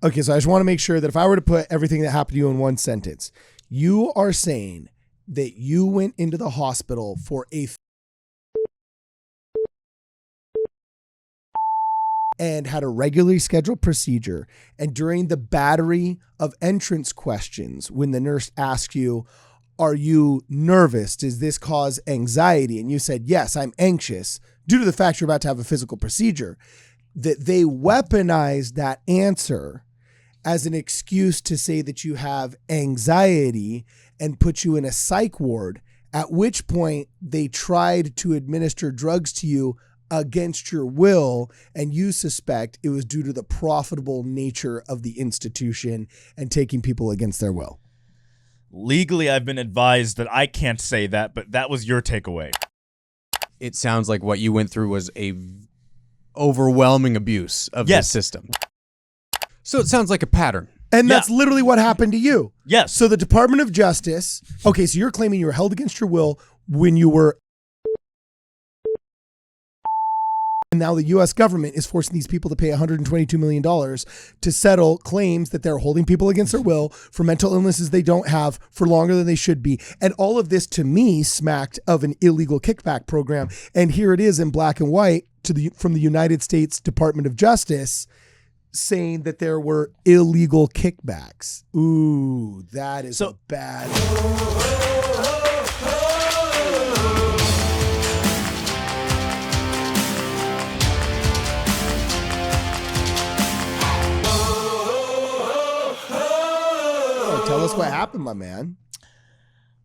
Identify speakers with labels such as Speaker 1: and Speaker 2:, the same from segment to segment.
Speaker 1: Okay, so I just want to make sure that if I were to put everything that happened to you in one sentence, you are saying that you went into the hospital for and had a regularly scheduled procedure. And during the battery of entrance questions, when the nurse asked you, are you nervous? Does this cause anxiety? And you said, yes, I'm anxious due to the fact you're about to have a physical procedure, that they weaponized that answer as an excuse to say that you have anxiety and put you in a psych ward, at which point they tried to administer drugs to you against your will, and you suspect it was due to the profitable nature of the institution and taking people against their will.
Speaker 2: Legally, I've been advised that I can't say that, but that was your takeaway.
Speaker 3: It sounds like what you went through was a overwhelming abuse of the system. So it sounds like a pattern.
Speaker 1: And that's literally what happened to you.
Speaker 2: Yes.
Speaker 1: So the Department of Justice, okay, so you're claiming you were held against your will when you were. And now the U.S. government is forcing these people to pay $122 million to settle claims that they're holding people against their will for mental illnesses they don't have for longer than they should be. And all of this, to me, smacked of an illegal kickback program. And here it is in black and white from the United States Department of Justice saying that there were illegal kickbacks. Ooh, that is a bad... Tell us what happened, my man.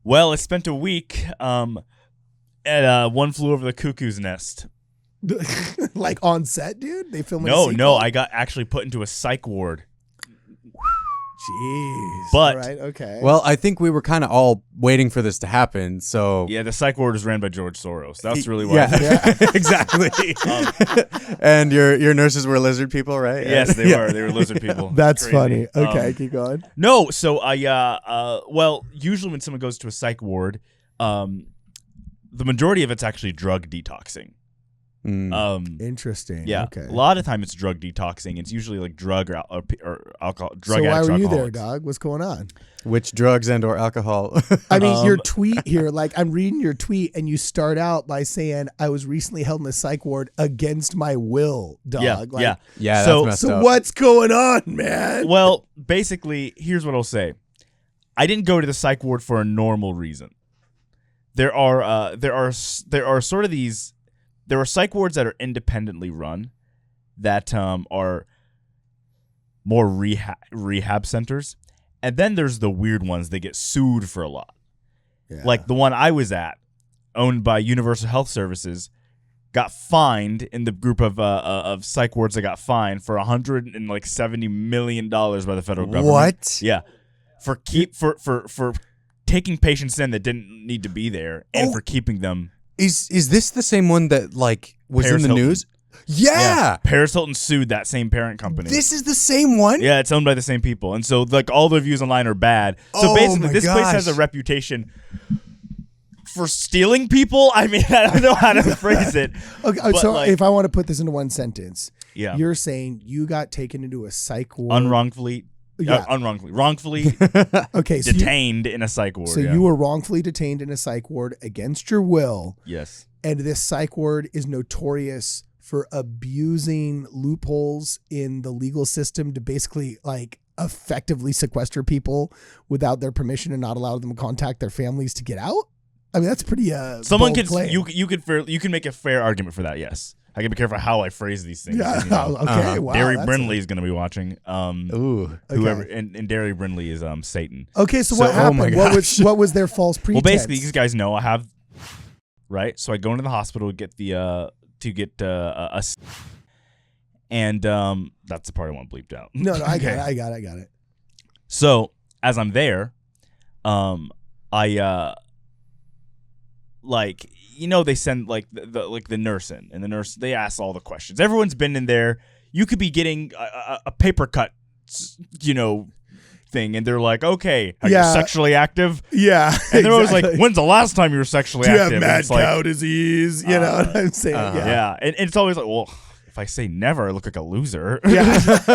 Speaker 2: Well, I spent a week at One Flew Over the Cuckoo's Nest.
Speaker 1: Like on set, dude? They filmed
Speaker 2: No, I got actually put into a psych ward.
Speaker 1: Jeez.
Speaker 2: But,
Speaker 1: all right, okay.
Speaker 3: Well, I think we were kind of all waiting for this to happen, so...
Speaker 2: Yeah, the psych ward is ran by George Soros. That's really why.
Speaker 3: Yeah. Exactly. And your nurses were lizard people, right?
Speaker 2: Yes, they were. They were lizard people.
Speaker 1: That's funny. Okay, keep going.
Speaker 2: No, so well, usually when someone goes to a psych ward, the majority of it's actually drug detoxing.
Speaker 1: Interesting.
Speaker 2: Yeah.
Speaker 1: Okay.
Speaker 2: A lot of time it's drug detoxing. It's usually like drug or alcohol. Drug
Speaker 1: so why
Speaker 2: addicts,
Speaker 1: were you there,
Speaker 2: alcoholics.
Speaker 1: dog? What's going on?
Speaker 3: Which drugs and or alcohol?
Speaker 1: I mean, your tweet here, like I'm reading your tweet and you start out by saying, I was recently held in a psych ward against my will, dog.
Speaker 2: Yeah.
Speaker 3: Yeah,
Speaker 2: So-
Speaker 3: that's messed
Speaker 1: So
Speaker 3: up.
Speaker 1: what's going on, man?
Speaker 2: Well, basically, here's what I'll say. I didn't go to the psych ward for a normal reason. There are sort of these. There are psych wards that are independently run, that are more rehab centers, and then there's the weird ones that get sued for a lot.
Speaker 1: Yeah.
Speaker 2: Like the one I was at, owned by Universal Health Services, got fined in the group of psych wards that got fined for $170 million by the federal government.
Speaker 3: What?
Speaker 2: Yeah, for taking patients in that didn't need to be there, and for keeping them.
Speaker 3: Is this the same one that like was
Speaker 2: Paris
Speaker 3: in the
Speaker 2: Hilton.
Speaker 3: news? Yeah.
Speaker 2: Paris Hilton sued that same parent company.
Speaker 3: This is the same one?
Speaker 2: Yeah, it's owned by the same people. And so like all the reviews online are bad. So basically this place has a reputation for stealing people. I mean, I don't know how to phrase it.
Speaker 1: Okay,
Speaker 2: but
Speaker 1: so
Speaker 2: like,
Speaker 1: if I want to put this into one sentence,
Speaker 2: yeah.
Speaker 1: you're saying you got taken into a psych ward.
Speaker 2: wrongfully
Speaker 1: Okay, so
Speaker 2: detained in a psych ward.
Speaker 1: So you were wrongfully detained in a psych ward against your will.
Speaker 2: Yes.
Speaker 1: And this psych ward is notorious for abusing loopholes in the legal system to basically like effectively sequester people without their permission and not allow them to contact their families to get out. I mean, that's pretty
Speaker 2: someone
Speaker 1: bold
Speaker 2: can
Speaker 1: claim.
Speaker 2: you can make a fair argument for that. Yes. I can be careful how I phrase these things.
Speaker 1: Yeah.
Speaker 2: You know.
Speaker 1: Okay. Wow.
Speaker 2: Derry
Speaker 1: that's
Speaker 2: Brinley is going to be watching.
Speaker 3: Ooh.
Speaker 2: Whoever
Speaker 1: Okay.
Speaker 2: and Derry Brinley is Satan.
Speaker 1: Okay. So
Speaker 3: So-
Speaker 1: what happened?
Speaker 3: oh my
Speaker 1: What was their false pretense?
Speaker 2: Well, basically, these guys know I have, right? So I go into the hospital to get and that's the part I want bleeped out.
Speaker 1: No, I got it.
Speaker 2: So as I'm there, I like, you know, they send like the nurse in, and the nurse, they ask all the questions. Everyone's been in there. You could be getting a paper cut, you know, thing, and they're like, okay, are you sexually active?
Speaker 1: Yeah.
Speaker 2: And they're always like, when's the last time you were sexually
Speaker 1: do you
Speaker 2: active?
Speaker 1: have mad
Speaker 2: And it's like,
Speaker 1: cow disease? You know what I'm saying?
Speaker 2: yeah. And it's always like, well, if I say never, I look like a loser.
Speaker 1: Yeah.
Speaker 2: If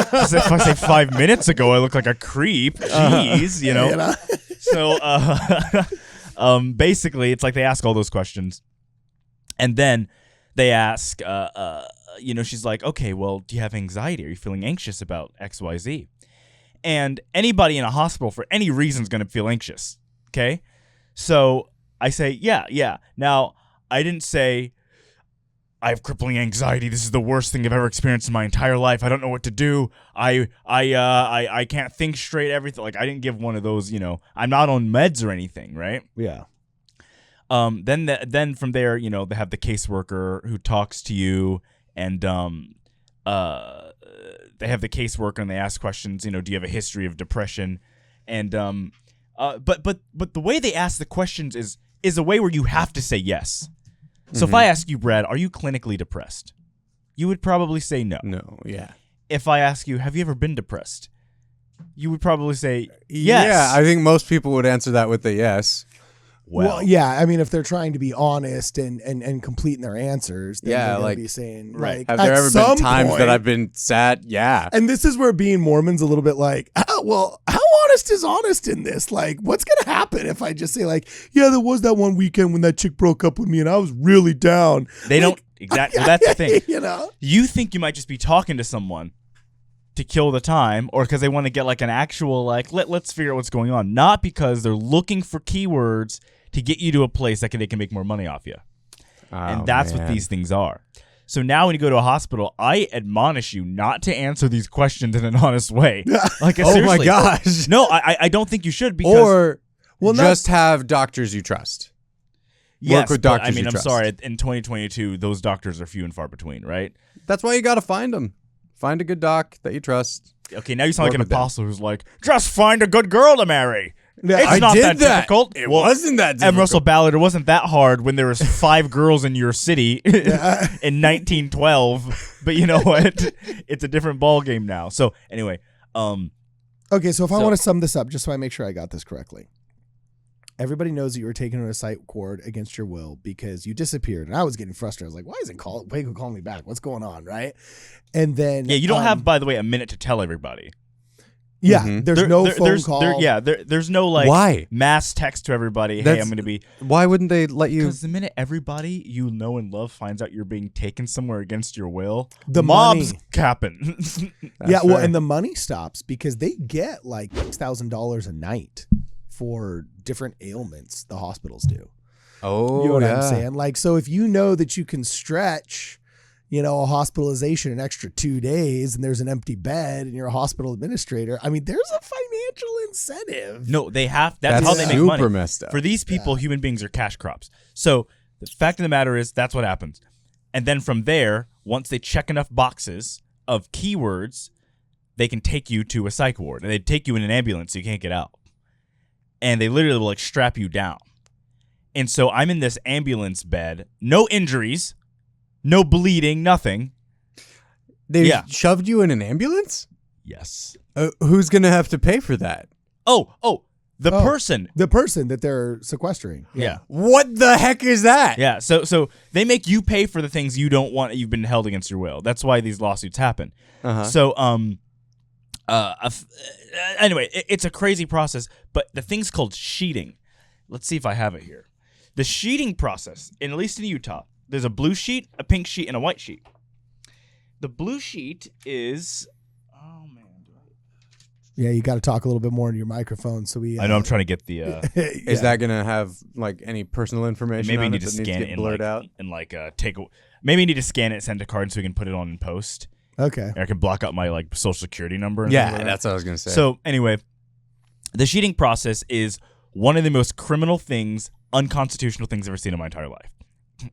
Speaker 2: I say 5 minutes ago, I look like a creep. Jeez, you know. So, basically, it's like they ask all those questions, and then they ask, she's like, okay, well, do you have anxiety? Are you feeling anxious about X, Y, Z? And anybody in a hospital for any reason is going to feel anxious. Okay, so I say, yeah. Now, I didn't say, I have crippling anxiety. This is the worst thing I've ever experienced in my entire life. I don't know what to do. I can't think straight. Everything. Like, I didn't give one of those. I'm not on meds or anything, right?
Speaker 1: Yeah.
Speaker 2: Then from there, they have the caseworker who talks to you, and they have the caseworker and they ask questions. Do you have a history of depression? And but the way they ask the questions is a way where you have to say yes. So if I ask you, Brad, are you clinically depressed? You would probably say no.
Speaker 3: No, yeah.
Speaker 2: If I ask you, have you ever been depressed? You would probably say yes.
Speaker 3: Yeah, I think most people would answer that with a yes.
Speaker 1: Well, yeah. I mean, if they're trying to be honest and complete in their answers, then they're gonna be saying,
Speaker 2: right.
Speaker 3: Have there ever been times that I've been sad? Yeah.
Speaker 1: And this is where being Mormon's a little bit like, well, how honest is honest in this? Like, what's gonna happen if I just say, like, yeah, there was that one weekend when that chick broke up with me and I was really down.
Speaker 2: They don't exactly. Well, that's the thing.
Speaker 1: You
Speaker 2: think you might just be talking to someone to kill the time, or because they want to get like an actual let's figure out what's going on, not because they're looking for keywords to get you to a place that they can make more money off you. And that's what these things are. So now when you go to a hospital, I admonish you not to answer these questions in an honest way. Like,
Speaker 3: oh my gosh.
Speaker 2: No, I don't think you should, because
Speaker 3: just have doctors you trust.
Speaker 2: Yes,
Speaker 3: work with doctors
Speaker 2: I'm
Speaker 3: trust.
Speaker 2: sorry, in 2022, those doctors are few and far between, right?
Speaker 3: That's why you got to find them. Find a good doc that you trust.
Speaker 2: Okay, now you sound like an apostle who's like, just find a good girl to marry.
Speaker 1: Yeah,
Speaker 2: it's not that difficult.
Speaker 3: It wasn't that difficult.
Speaker 2: And Russell Ballard, it wasn't that hard when there was 5 girls in your city in 1912. But you know what? It's a different ball game now. So anyway,
Speaker 1: okay. So if I want to sum this up, just so I make sure I got this correctly, everybody knows that you were taken to a psych ward against your will because you disappeared, and I was getting frustrated. I was like, "Why isn't Kwaku calling me back? What's going on?" Right? And then
Speaker 2: you don't have, by the way, a minute to tell everybody.
Speaker 1: Yeah, there's no phone call.
Speaker 2: There's no
Speaker 3: Why?
Speaker 2: mass text to everybody. Hey, I'm going to be.
Speaker 3: Why wouldn't they let you?
Speaker 2: Because the minute everybody you know and love finds out you're being taken somewhere against your will,
Speaker 1: the
Speaker 2: mobs
Speaker 1: money
Speaker 2: happen.
Speaker 1: Yeah, well, and the money stops because they get like $6,000 a night for different ailments. The hospitals do.
Speaker 3: Oh,
Speaker 1: you know what I'm saying? Like, so if you know that you can stretch, a hospitalization an extra 2 days and there's an empty bed and you're a hospital administrator, I mean, there's a financial incentive.
Speaker 2: No, they have. That's how they make money.
Speaker 3: Super messed up.
Speaker 2: For these people, human beings are cash crops. So the fact of the matter is that's what happens. And then from there, once they check enough boxes of keywords, they can take you to a psych ward. And they take you in an ambulance so you can't get out. And they literally will strap you down. And so I'm in this ambulance bed, no injuries, no bleeding, nothing.
Speaker 3: They shoved you in an ambulance?
Speaker 2: Yes.
Speaker 3: Who's going to have to pay for that?
Speaker 2: The person
Speaker 1: that they're sequestering.
Speaker 2: Yeah.
Speaker 3: What the heck is that?
Speaker 2: Yeah. So they make you pay for the things you don't want. You've been held against your will. That's why these lawsuits happen. So anyway, it's a crazy process. But the thing's called sheeting. Let's see if I have it here. The sheeting process, at least in Utah, there's a blue sheet, a pink sheet, and a white sheet. The blue sheet is,
Speaker 1: yeah, you got to talk a little bit more into your microphone. So
Speaker 2: I know I'm trying to get the.
Speaker 3: Is that gonna have like any personal information?
Speaker 2: Maybe
Speaker 3: on
Speaker 2: you need
Speaker 3: it
Speaker 2: to
Speaker 3: that
Speaker 2: scan
Speaker 3: needs to
Speaker 2: it
Speaker 3: get blurred out.
Speaker 2: Maybe you need to scan it, send a card, so we can put it on in post.
Speaker 1: Okay.
Speaker 2: Or I can block out my social security number. And
Speaker 3: yeah, that's what I was gonna say.
Speaker 2: So anyway, the sheeting process is one of the most criminal things, unconstitutional things I've ever seen in my entire life.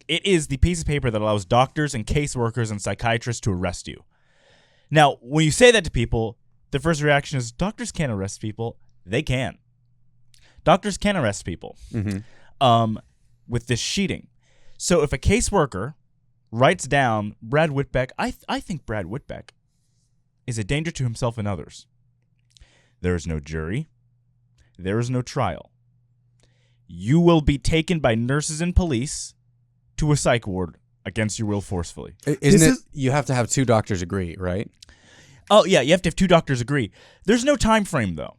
Speaker 2: It is the piece of paper that allows doctors and caseworkers and psychiatrists to arrest you. Now, when you say that to people, the first reaction is, doctors can't arrest people. They can. Doctors can arrest people with this sheeting. So if a caseworker writes down Brad Whitbeck, I think Brad Whitbeck is a danger to himself and others. There is no jury. There is no trial. You will be taken by nurses and police to a psych ward against your will forcefully.
Speaker 3: You have to have 2 doctors agree, right?
Speaker 2: Oh yeah, you have to have 2 doctors agree. There's no time frame though.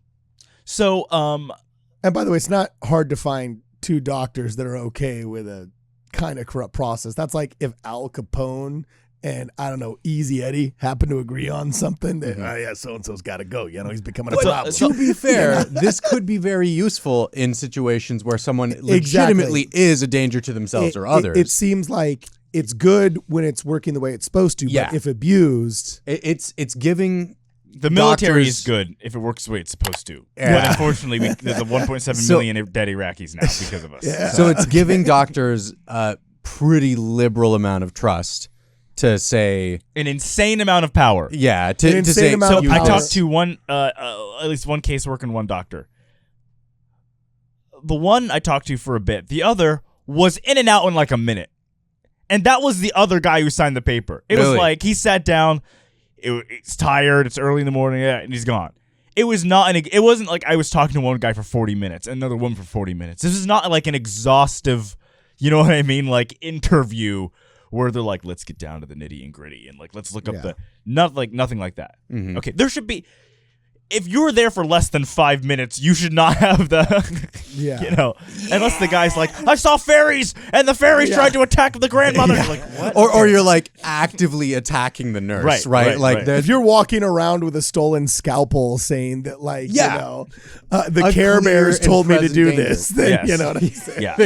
Speaker 2: So
Speaker 1: and by the way, it's not hard to find 2 doctors that are okay with a kind of corrupt process. That's like if Al Capone and I don't know, Easy Eddie happen to agree on something that yeah, so and so's got to go. You know, he's becoming a problem.
Speaker 3: To be fair, this could be very useful in situations where someone legitimately is a danger to themselves or others.
Speaker 1: It seems like it's good when it's working the way it's supposed to, but if abused,
Speaker 3: it's giving.
Speaker 2: The military is good if it works the way it's supposed to. Yeah. But unfortunately, there's a 1.7 million dead Iraqis now because of us.
Speaker 1: Yeah.
Speaker 3: So it's giving doctors a pretty liberal amount of trust to say...
Speaker 2: An insane amount of power.
Speaker 3: Yeah. To say...
Speaker 2: So I talked to one, at least one caseworker and one doctor. The one I talked to for a bit. The other was in and out in like a minute. And that was the other guy who signed the paper. It was like he sat down... It's tired. It's early in the morning, and he's gone. It was not it wasn't like I was talking to one guy for 40 minutes and another woman for 40 minutes. This is not like an exhaustive, you know what I mean, like interview where they're like, let's get down to the nitty and gritty and like let's look up nothing like that. Mm-hmm. Okay, there should be. If you're there for less than 5 minutes, you should not have unless the guy's like, I saw fairies and the fairies tried to attack the grandmother. You're like, what?
Speaker 3: Or you're like actively attacking the nurse, right? Like
Speaker 1: if you're walking around with a stolen scalpel saying that like, the Care Bears told me to do this, then you know what I'm saying?
Speaker 2: Yeah.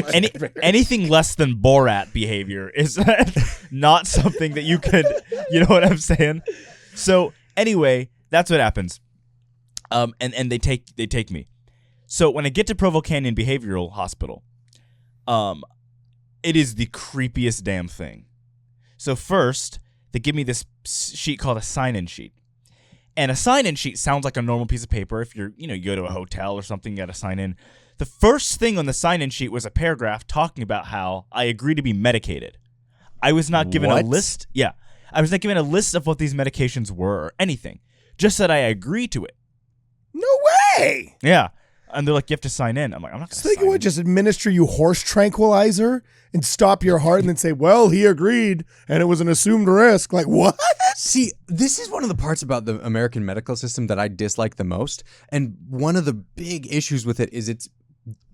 Speaker 2: Anything less than Borat behavior is not something that you could, you know what I'm saying? So anyway, that's what happens. And they take me. So when I get to Provo Canyon Behavioral Hospital, it is the creepiest damn thing. So first, they give me this sheet called a sign-in sheet. And a sign-in sheet sounds like a normal piece of paper. If you go to a hotel or something, you got to sign in. The first thing on the sign-in sheet was a paragraph talking about how I agree to be medicated. I was not given a list. Yeah. I was not given a list of what these medications were or anything. Just that I agree to it.
Speaker 1: No way.
Speaker 2: Yeah. And they're like, you have to sign in. I'm like, I'm not going to sign in.
Speaker 1: Just administer you horse tranquilizer and stop your heart and then say, well, he agreed and it was an assumed risk. Like, what?
Speaker 3: See, this is one of the parts about the American medical system that I dislike the most. And one of the big issues with it is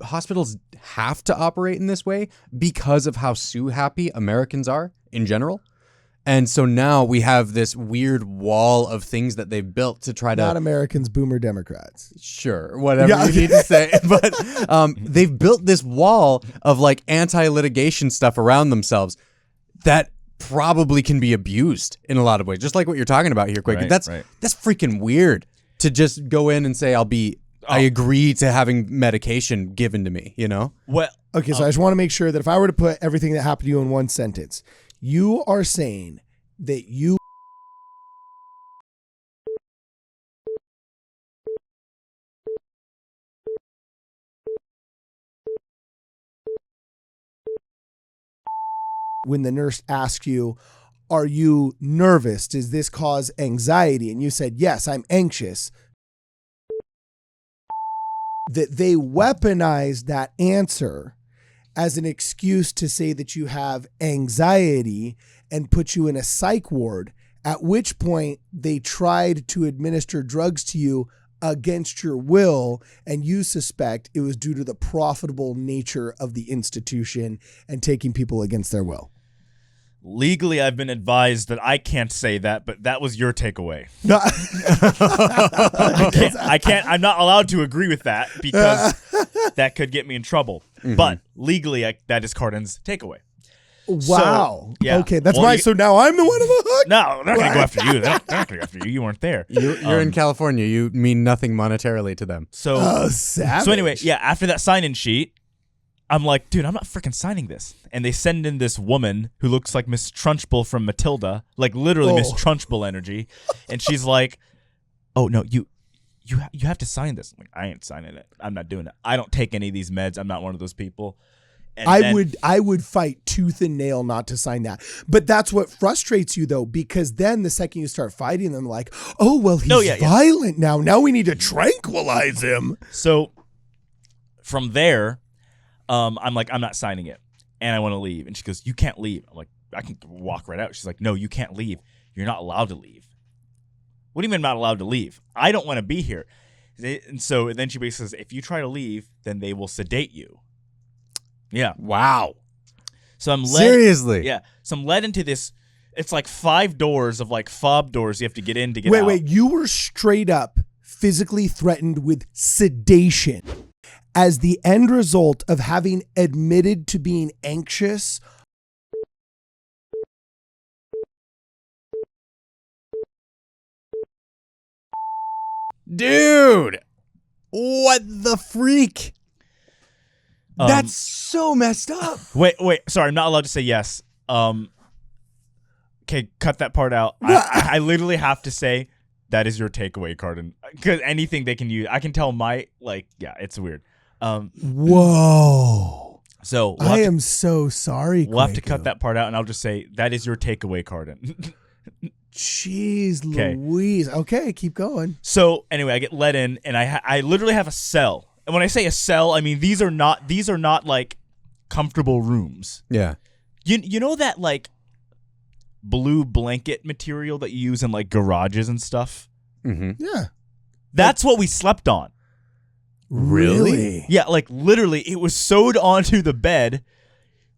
Speaker 3: hospitals have to operate in this way because of how sue-happy Americans are in general. And so now we have this weird wall of things that they've built to try to...
Speaker 1: Not Americans, boomer Democrats.
Speaker 3: Sure, whatever you need to say. But they've built this wall of like anti-litigation stuff around themselves that probably can be abused in a lot of ways. Just like what you're talking about here, Kwaku. That's freaking weird to just go in and say, I agree to having medication given to me, you know?
Speaker 2: Well,
Speaker 1: okay, so I just want to make sure that if I were to put everything that happened to you in one sentence... You are saying that you when the nurse asks you, are you nervous? Does this cause anxiety? And you said, yes, I'm anxious. That they weaponize that answer as an excuse to say that you have anxiety and put you in a psych ward, at which point they tried to administer drugs to you against your will, and you suspect it was due to the profitable nature of the institution and taking people against their will.
Speaker 2: Legally, I've been advised that I can't say that, but that was your takeaway. I'm not allowed to agree with that because that could get me in trouble. Mm-hmm. But legally, that is Cardin's takeaway.
Speaker 1: Wow.
Speaker 2: So, yeah.
Speaker 1: Okay, that's right. So now I'm the one on the hook?
Speaker 2: No, they're not going to go after you. They're not going to go after you. You weren't there.
Speaker 3: You're in California. You mean nothing monetarily to them.
Speaker 2: So,
Speaker 1: savage.
Speaker 2: So anyway, after that sign-in sheet, I'm like, dude, I'm not freaking signing this. And they send in this woman who looks like Miss Trunchbull from Matilda, like literally Miss Trunchbull energy. And she's like, oh, no, you have to sign this. I'm like, I ain't signing it. I'm not doing it. I don't take any of these meds. I'm not one of those people. And
Speaker 1: I would fight tooth and nail not to sign that. But that's what frustrates you, though, because then the second you start fighting them, like, oh, well, he's violent now. Now we need to tranquilize him.
Speaker 2: So from there... I'm like, I'm not signing it. And I want to leave. And she goes, you can't leave. I'm like, I can walk right out. She's like, no, you can't leave. You're not allowed to leave. What do you mean I'm not allowed to leave? I don't want to be here. And so then she basically says, if you try to leave, then they will sedate you. Yeah.
Speaker 3: Wow.
Speaker 2: So I'm led.
Speaker 3: Seriously?
Speaker 2: Yeah. So I'm led into this. It's like 5 doors of like fob doors you have to get in to get out.
Speaker 1: Wait. You were straight up physically threatened with sedation as the end result of having admitted to being anxious.
Speaker 3: Dude, what the freak? That's so messed up.
Speaker 2: Wait. Sorry, I'm not allowed to say yes. Okay, cut that part out. I literally have to say that is your takeaway, Carden. Because anything they can use, I can tell it's weird.
Speaker 1: Whoa.
Speaker 2: So
Speaker 1: I am so sorry.
Speaker 2: We'll have to cut that part out, and I'll just say that is your takeaway, Carden.
Speaker 1: Jeez Louise. Okay, keep going.
Speaker 2: So anyway, I get let in, and I literally have a cell. And when I say a cell, I mean these are not like comfortable rooms.
Speaker 3: Yeah.
Speaker 2: You know that like blue blanket material that you use in like garages and stuff?
Speaker 3: Mm-hmm.
Speaker 1: Yeah.
Speaker 2: That's what we slept on.
Speaker 1: Really?
Speaker 2: Yeah, like literally, it was sewed onto the bed.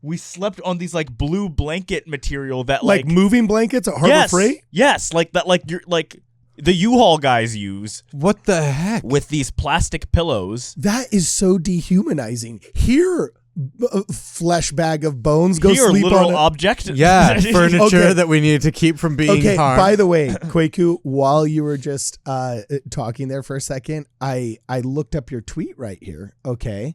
Speaker 2: We slept on these like blue blanket material that
Speaker 1: like moving blankets at Harbor Freight?
Speaker 2: Yes, like that, like you're like the U-Haul guys use.
Speaker 3: What the heck?
Speaker 2: With these plastic pillows.
Speaker 1: That is so dehumanizing. Here, flesh bag of bones, go
Speaker 2: Here,
Speaker 1: sleep
Speaker 2: literal
Speaker 1: on
Speaker 2: object.
Speaker 3: Yeah, furniture
Speaker 1: Okay.
Speaker 3: that we need to keep from being harmed.
Speaker 1: By the way, Kwaku, while you were just talking there for a second, I looked up your tweet right here. Okay.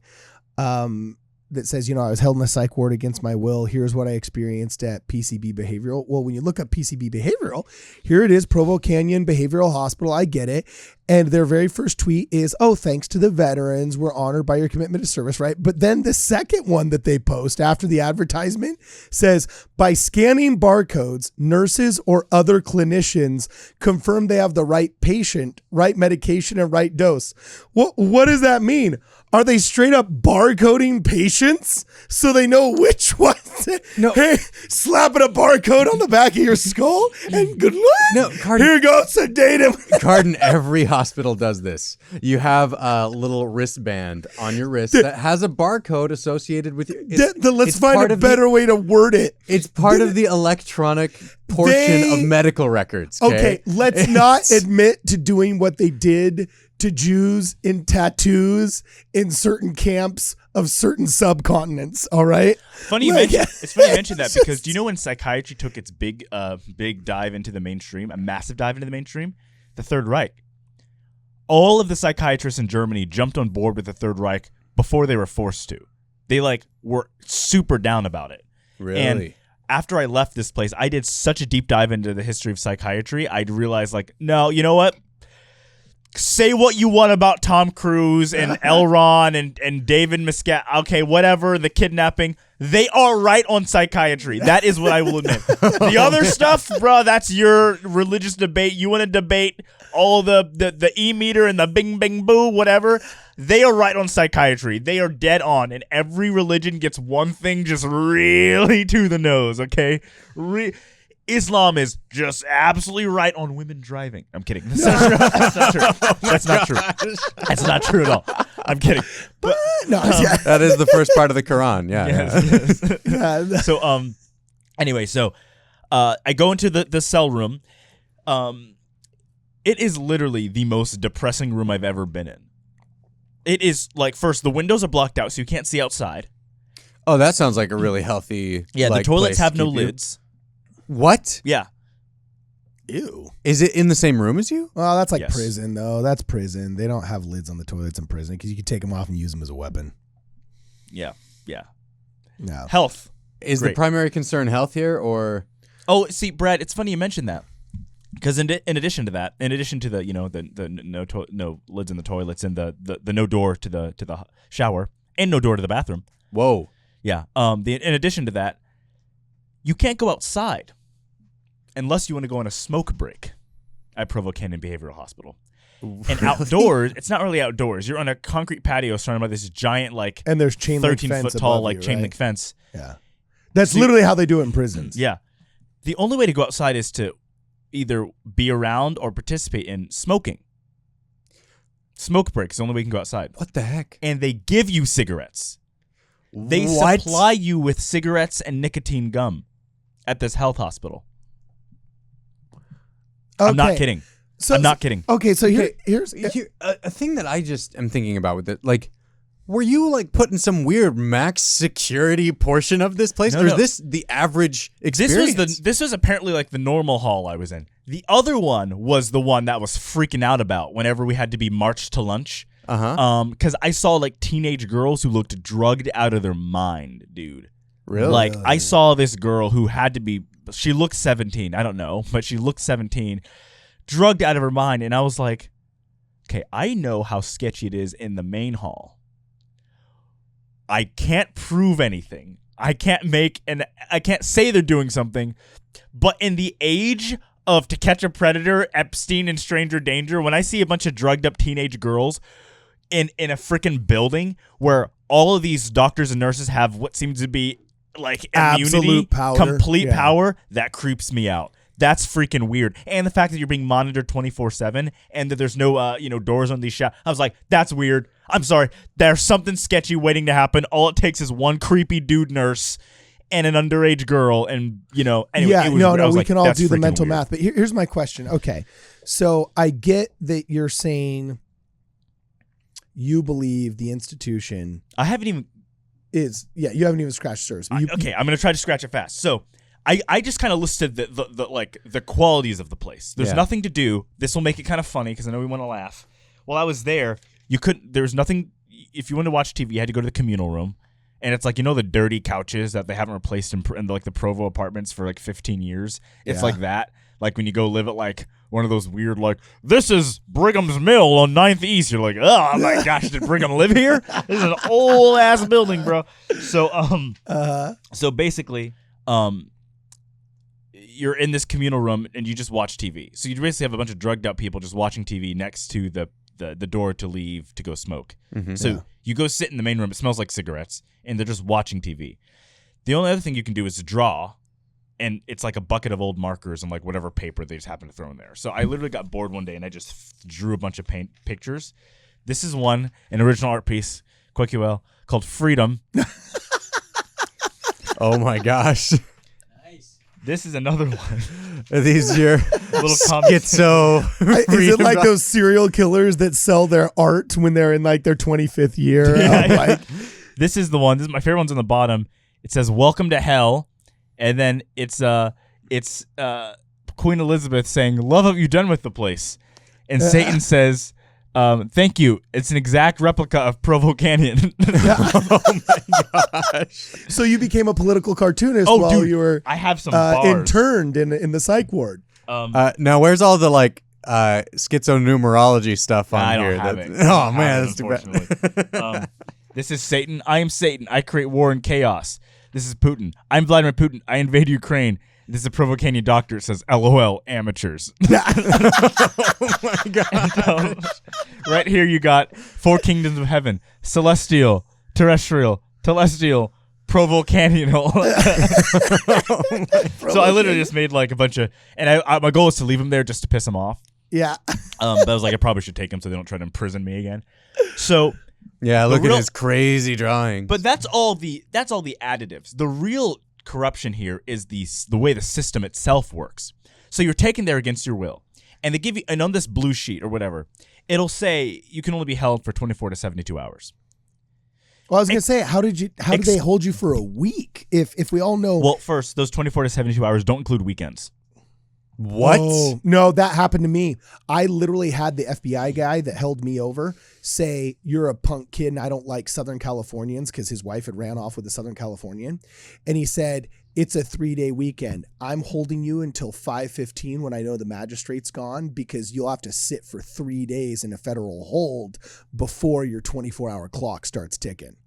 Speaker 1: That says, I was held in a psych ward against my will. Here's what I experienced at PCB Behavioral. Well, when you look up PCB Behavioral, here it is, Provo Canyon Behavioral Hospital. I get it. And their very first tweet is, thanks to the veterans, we're honored by your commitment to service, right? But then the second one that they post after the advertisement says, by scanning barcodes, nurses or other clinicians confirm they have the right patient, right medication, and right dose. What does that mean? Are they straight up barcoding patients so they know which ones?
Speaker 3: No.
Speaker 1: Hey, slapping a barcode on the back of your skull and good luck.
Speaker 3: No, Carden.
Speaker 1: Here goes, sedate him.
Speaker 3: Carden, every hospital does this. You have a little wristband on your wrist that has a barcode associated with it.
Speaker 1: Let's find a better way to word it.
Speaker 3: It's part of the electronic portion of medical records.
Speaker 1: Okay, let's not admit to doing what they did to Jews in tattoos in certain camps of certain subcontinents. All right.
Speaker 2: It's funny you mentioned that because do you know when psychiatry took its big dive into the mainstream, a massive dive into the mainstream? The Third Reich. All of the psychiatrists in Germany jumped on board with the Third Reich before they were forced to. They were super down about it.
Speaker 3: Really?
Speaker 2: And after I left this place, I did such a deep dive into the history of psychiatry. I'd realized no, you know what? Say what you want about Tom Cruise and Elron and David Muscat. Okay, whatever, the kidnapping. They are right on psychiatry. That is what I will admit. The other stuff, bro, that's your religious debate. You want to debate all the E-meter and the bing, bing, boo, whatever. They are right on psychiatry. They are dead on. And every religion gets one thing just really to the nose, okay? Islam is just absolutely right on women driving. I'm kidding. That's not true. That's not true. That's not true at all. I'm kidding. But,
Speaker 3: that is the first part of the Quran. Yeah.
Speaker 2: Yes. So anyway, I go into the cell room. It is literally the most depressing room I've ever been in. It is first the windows are blocked out so you can't see outside.
Speaker 3: Oh, that sounds like a really healthy.
Speaker 2: Yeah, the toilets have no lids.
Speaker 3: What?
Speaker 2: Yeah.
Speaker 1: Ew.
Speaker 3: Is it in the same room as you?
Speaker 1: Well, that's like prison, though. That's prison. They don't have lids on the toilets in prison because you can take them off and use them as a weapon.
Speaker 2: Yeah.
Speaker 1: No.
Speaker 2: Health.
Speaker 3: Is the primary concern health here, or?
Speaker 2: Oh, see, Brad, it's funny you mentioned that because in addition to that, in addition to the the no lids in the toilets and the no door to the shower and no door to the bathroom.
Speaker 3: Whoa.
Speaker 2: Yeah. In addition to that, you can't go outside unless you want to go on a smoke break at Provo Canyon Behavioral Hospital. Really? And outdoors, it's not really outdoors. You're on a concrete patio surrounded by this giant,
Speaker 1: and there's chain link
Speaker 2: 13-foot
Speaker 1: fence
Speaker 2: tall,
Speaker 1: above you,
Speaker 2: chain
Speaker 1: right?
Speaker 2: link fence.
Speaker 1: Yeah. That's literally how they do it in prisons.
Speaker 2: Yeah. The only way to go outside is to either be around or participate in smoking. Smoke break is the only way you can go outside.
Speaker 3: What the heck?
Speaker 2: And they give you cigarettes. They
Speaker 3: What?
Speaker 2: supply you with cigarettes and nicotine gum at this health hospital. I'm not kidding. I'm not kidding.
Speaker 1: Okay, so here's
Speaker 3: a thing that I just am thinking about with it. Like, were you like put in some weird max security portion of this place, or is this the average experience?
Speaker 2: This was apparently like the normal hall I was in. The other one was the one that was freaking out about whenever we had to be marched to lunch. Because I saw like teenage girls who looked drugged out of their mind, dude.
Speaker 3: Really?
Speaker 2: Like I saw this girl who had to be. She looked 17. I don't know, but she looked 17, drugged out of her mind, and I was like, okay, I know how sketchy it is in the main hall. I can't prove anything. I can't say they're doing something, but in the age of To Catch a Predator, Epstein, and Stranger Danger, when I see a bunch of drugged up teenage girls in a freaking building where all of these doctors and nurses have what seems to be like
Speaker 1: absolute power,
Speaker 2: complete power, that creeps me out. That's freaking weird. And the fact that you're being monitored 24/7 and that there's no doors on these shots. I was like, that's weird. I'm sorry. There's something sketchy waiting to happen. All it takes is one creepy dude nurse and an underage girl, and anyway.
Speaker 1: Yeah, we can all do the
Speaker 2: freaking
Speaker 1: mental
Speaker 2: weird.
Speaker 1: math. But here's my question. Okay, so I get that you're saying you believe the institution
Speaker 2: I haven't even.
Speaker 1: You haven't even scratched the surface.
Speaker 2: Okay, I'm gonna try to scratch it fast. So I just kind of listed the qualities of the place. There's nothing to do. This will make it kind of funny because I know we want to laugh. While I was there, there was nothing. If you wanted to watch TV, you had to go to the communal room, and it's like the dirty couches that they haven't replaced in like the Provo apartments for like 15 years. It's like that. Like when you go live at like one of those weird this is Brigham's Mill on 9th East. You're like, oh my gosh, did Brigham live here? This is an old ass building, bro. So basically, you're in this communal room and you just watch TV. So you basically have a bunch of drugged up people just watching TV next to the door to leave to go smoke. Mm-hmm. So you go sit in the main room. It smells like cigarettes, and they're just watching TV. The only other thing you can do is draw, and it's like a bucket of old markers and like whatever paper they just happen to throw in there. So I literally got bored one day and I just drew a bunch of pictures. This is an original art piece, Kwaku, called Freedom.
Speaker 3: Oh my gosh.
Speaker 2: This is another one.
Speaker 3: Are these your
Speaker 2: little comics?
Speaker 3: Schizo?
Speaker 1: Is it like those serial killers that sell their art when they're in like their 25th year?
Speaker 2: This is the one. This is my favorite one's on the bottom. It says "Welcome to Hell," and then it's Queen Elizabeth saying, "Love what you've done with the place," and Satan says, "Thank you. It's an exact replica of Provo Canyon."
Speaker 3: Oh my gosh!
Speaker 1: So you became a political cartoonist
Speaker 2: dude,
Speaker 1: you were
Speaker 2: I have some bars.
Speaker 1: interned in the psych ward.
Speaker 3: Now where's all the schizonumerology stuff on
Speaker 2: I
Speaker 3: here?
Speaker 2: don't have it.
Speaker 3: Oh man, that's too bad.
Speaker 2: This is Satan. I am Satan. I create war and chaos. This is Putin. I'm Vladimir Putin. I invade Ukraine. This is a Provo Canyon doctor. It says, LOL, amateurs.
Speaker 3: Oh my god.
Speaker 2: Right here you got 4 kingdoms of heaven. Celestial, terrestrial, telestial, Provo Canyonal. So I literally just made like a bunch of, and my goal is to leave them there just to piss them off.
Speaker 1: Yeah.
Speaker 2: But I was like, I probably should take them so they don't try to imprison me again. So
Speaker 3: yeah, look at his crazy drawing.
Speaker 2: But that's all the additives. The real corruption here is the way the system itself works. So you're taken there against your will, and they give you, and on this blue sheet or whatever, it'll say you can only be held for 24 to 72 hours.
Speaker 1: Well, I was gonna say, how did they hold you for a week? If we all know.
Speaker 2: Well, first, those 24 to 72 hours don't include weekends.
Speaker 3: What?
Speaker 1: Oh, no, that happened to me. I literally had the FBI guy that held me over say, you're a punk kid and I don't like Southern Californians, because his wife had ran off with a Southern Californian. And he said, it's a 3-day weekend. I'm holding you until 5:15 when I know the magistrate's gone, because you'll have to sit for 3 days in a federal hold before your 24-hour clock starts ticking.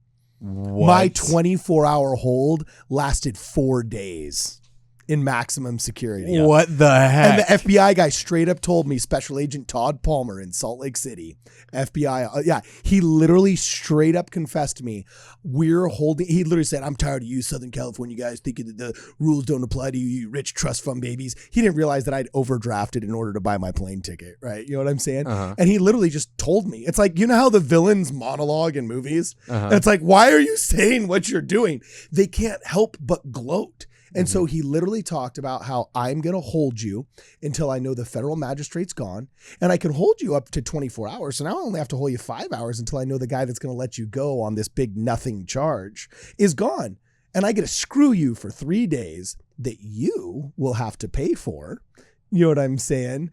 Speaker 3: What?
Speaker 1: My 24-hour hold lasted 4 days. in maximum security.
Speaker 3: What the
Speaker 1: And
Speaker 3: heck?
Speaker 1: the FBI guy straight up told me, Special Agent Todd Palmer in Salt Lake City, FBI, he literally straight up confessed to me, he literally said, I'm tired of you Southern California guys thinking that the rules don't apply to you, you rich trust fund babies. He didn't realize that I'd overdrafted in order to buy my plane ticket, right? You know what I'm saying? And he literally just told me, it's like, you know how the villains monologue in movies? And it's like, why are you saying what you're doing? They can't help but gloat. And so he literally talked about how I'm going to hold you until I know the federal magistrate's gone, and I can hold you up to 24 hours. So now I only have to hold you 5 hours until I know the guy that's going to let you go on this big nothing charge is gone. And I get to screw you for 3 days that you will have to pay for. You know what I'm saying?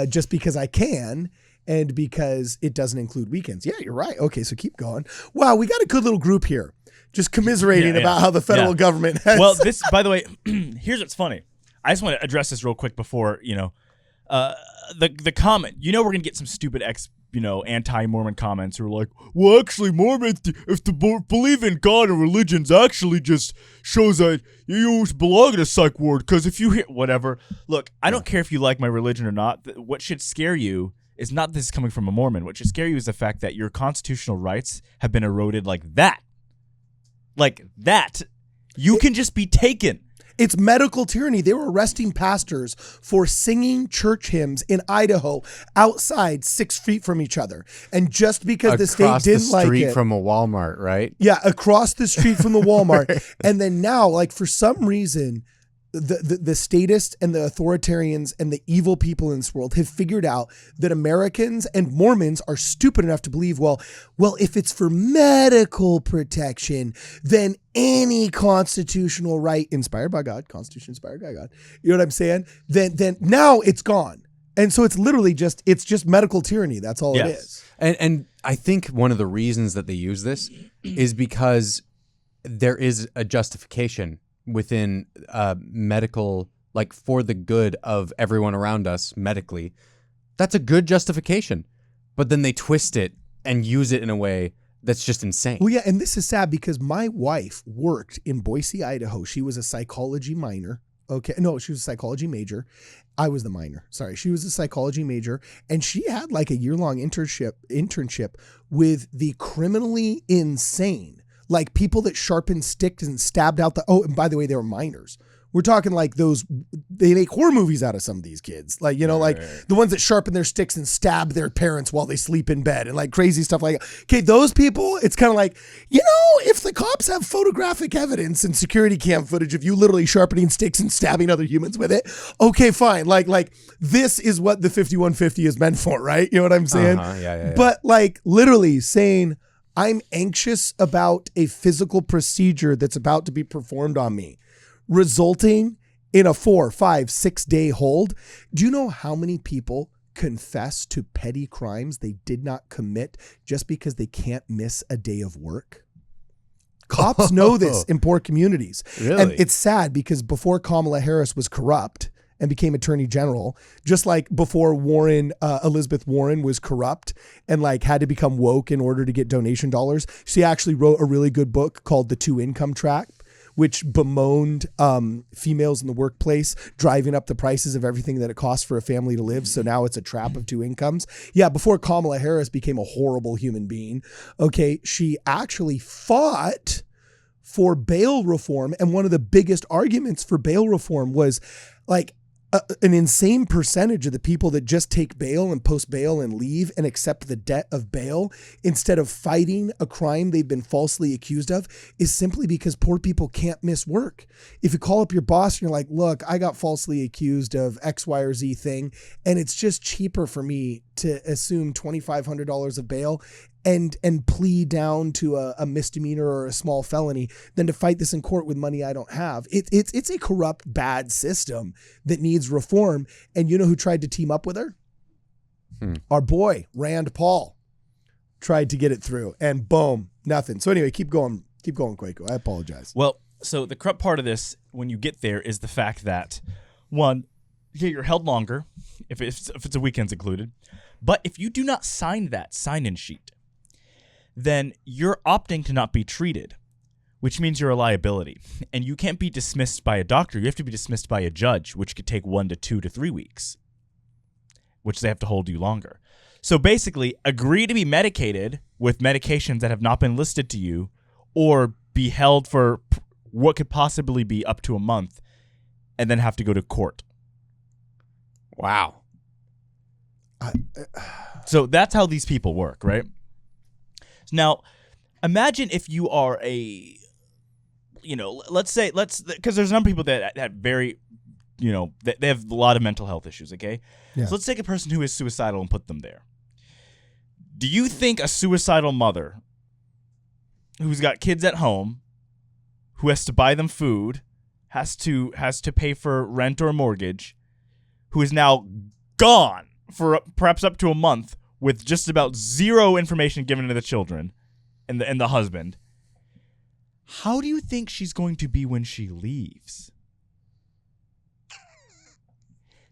Speaker 1: Just because I can. And because it doesn't include weekends. Yeah, you're right. Okay, so keep going. Wow, we got a good little group here. Just commiserating about how the federal government has.
Speaker 2: Well, this, by the way, here's what's funny. I just want to address this real quick before, the comment. We're going to get some stupid anti-Mormon comments who are like, well, actually, Mormons, if they believe in God and religions, actually just shows that you belong in a psych ward. Because if you hear whatever, look, I don't care if you like my religion or not. What should scare you is not this coming from a Mormon. What should scare you is the fact that your constitutional rights have been eroded like that. Like that. You can just be taken.
Speaker 1: It's medical tyranny. They were arresting pastors for singing church hymns in Idaho outside 6 feet from each other. And just because the state didn't like it. Across the street
Speaker 3: from a Walmart, right?
Speaker 1: Yeah, across the street from the Walmart. And then now, like for some reason, the statists and the authoritarians and the evil people in this world have figured out that Americans and Mormons are stupid enough to believe, well, if it's for medical protection, then any constitutional right inspired by God, Constitution inspired by God, you know what I'm saying? Then now it's gone. And so it's literally just medical tyranny. That's all it is.
Speaker 3: And I think one of the reasons that they use this is because there is a justification within medical, like for the good of everyone around us medically. That's a good justification. But then they twist it and use it in a way that's just insane.
Speaker 1: Well, yeah, and this is sad because my wife worked in Boise, Idaho. She was a psychology minor. Okay, no, she was a psychology major. I was the minor. Sorry, she was a psychology major, and she had like a year-long internship with the criminally insane. Like people that sharpened sticks and stabbed out and by the way, they were minors. We're talking like they make horror movies out of some of these kids. Like, the ones that sharpen their sticks and stab their parents while they sleep in bed and like crazy stuff like that. Okay, those people, it's kind of like, if the cops have photographic evidence and security cam footage of you literally sharpening sticks and stabbing other humans with it, okay, fine. Like this is what the 5150 is meant for, right? You know what I'm saying?
Speaker 3: Yeah.
Speaker 1: But like literally saying, I'm anxious about a physical procedure that's about to be performed on me, resulting in a 4, 5, 6 day hold. Do you know how many people confess to petty crimes they did not commit just because they can't miss a day of work? Cops know this in poor communities.
Speaker 3: Really?
Speaker 1: And it's sad because before Kamala Harris was corrupt and became attorney general, just like before Elizabeth Warren was corrupt and like had to become woke in order to get donation dollars. She actually wrote a really good book called The 2 Income Trap, which bemoaned females in the workplace, driving up the prices of everything that it costs for a family to live. So now it's a trap of 2 incomes. Yeah, before Kamala Harris became a horrible human being, okay, she actually fought for bail reform. And one of the biggest arguments for bail reform was like, an insane percentage of the people that just take bail and post bail and leave and accept the debt of bail instead of fighting a crime they've been falsely accused of is simply because poor people can't miss work. If you call up your boss and you're like, look, I got falsely accused of X, Y, or Z thing, and it's just cheaper for me to assume $2,500 of bail and plead down to a misdemeanor or a small felony than to fight this in court with money I don't have. It's a corrupt, bad system that needs reform. And you know who tried to team up with her? Our boy, Rand Paul, tried to get it through and boom, nothing. So anyway, keep going, Kwaku. I apologize.
Speaker 2: Well, so the corrupt part of this, when you get there, is the fact that, one, you're held longer if it's a weekends included. But if you do not sign that sign-in sheet, then you're opting to not be treated, which means you're a liability. And you can't be dismissed by a doctor. You have to be dismissed by a judge, which could take 1 to 2 to 3 weeks, which they have to hold you longer. So basically, agree to be medicated with medications that have not been listed to you, or be held for what could possibly be up to a month, and then have to go to court.
Speaker 3: Wow.
Speaker 2: So that's how these people work, right? Now, imagine if you are a, because there's a number of people that have very, they have a lot of mental health issues, okay?
Speaker 1: Yeah.
Speaker 2: So let's take a person who is suicidal and put them there. Do you think a suicidal mother who's got kids at home, who has to buy them food, has to pay for rent or mortgage, who is now gone for perhaps up to a month with just about zero information given to the children and the husband, how do you think she's going to be when she leaves?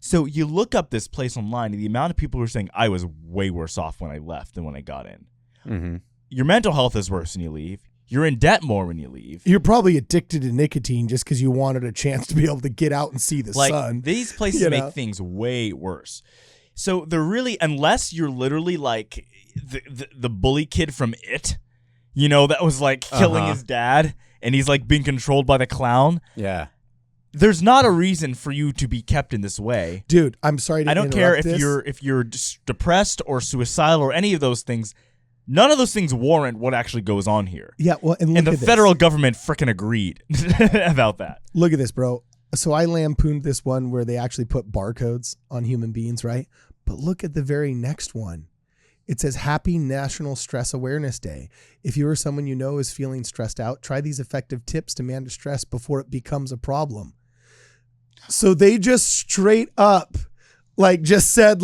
Speaker 2: So you look up this place online, and the amount of people who are saying, I was way worse off when I left than when I got in.
Speaker 3: Mm-hmm.
Speaker 2: Your mental health is worse when you leave. You're in debt more when you leave.
Speaker 1: You're probably addicted to nicotine just because you wanted a chance to be able to get out and see the sun.
Speaker 2: These places make things way worse. So they're really, unless you're literally like the bully kid from It, that was like killing his dad, and he's like being controlled by the clown.
Speaker 3: Yeah.
Speaker 2: There's not a reason for you to be kept in this way.
Speaker 1: Dude, I'm sorry to
Speaker 2: I don't care
Speaker 1: interrupt
Speaker 2: if you're depressed or suicidal or any of those things. None of those things warrant what actually goes on here.
Speaker 1: Yeah, well, and
Speaker 2: the federal government frickin' agreed about that.
Speaker 1: Look at this, bro. So I lampooned this one where they actually put barcodes on human beings, right? But look at the very next one. It says, Happy National Stress Awareness Day. If you or someone you know is feeling stressed out, try these effective tips to manage stress before it becomes a problem. So they just straight up, just said,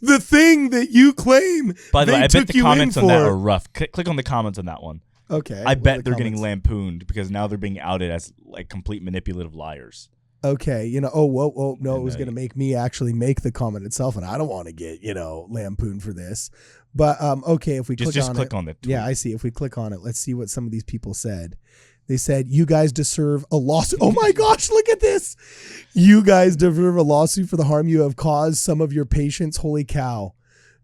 Speaker 1: the thing that you claim.
Speaker 2: By the way, I bet the comments on that
Speaker 1: for.
Speaker 2: are rough. Click on the comments on that one.
Speaker 1: Okay.
Speaker 2: I bet they're getting lampooned because now they're being outed as complete manipulative liars.
Speaker 1: Okay, whoa, no, it was going to make me actually make the comment itself, and I don't want to get, lampooned for this. But, okay, if we
Speaker 2: just click on the tweet.
Speaker 1: Yeah, I see. If we click on it, let's see what some of these people said. They said, you guys deserve a lawsuit. Oh my gosh, look at this. You guys deserve a lawsuit for the harm you have caused some of your patients. Holy cow.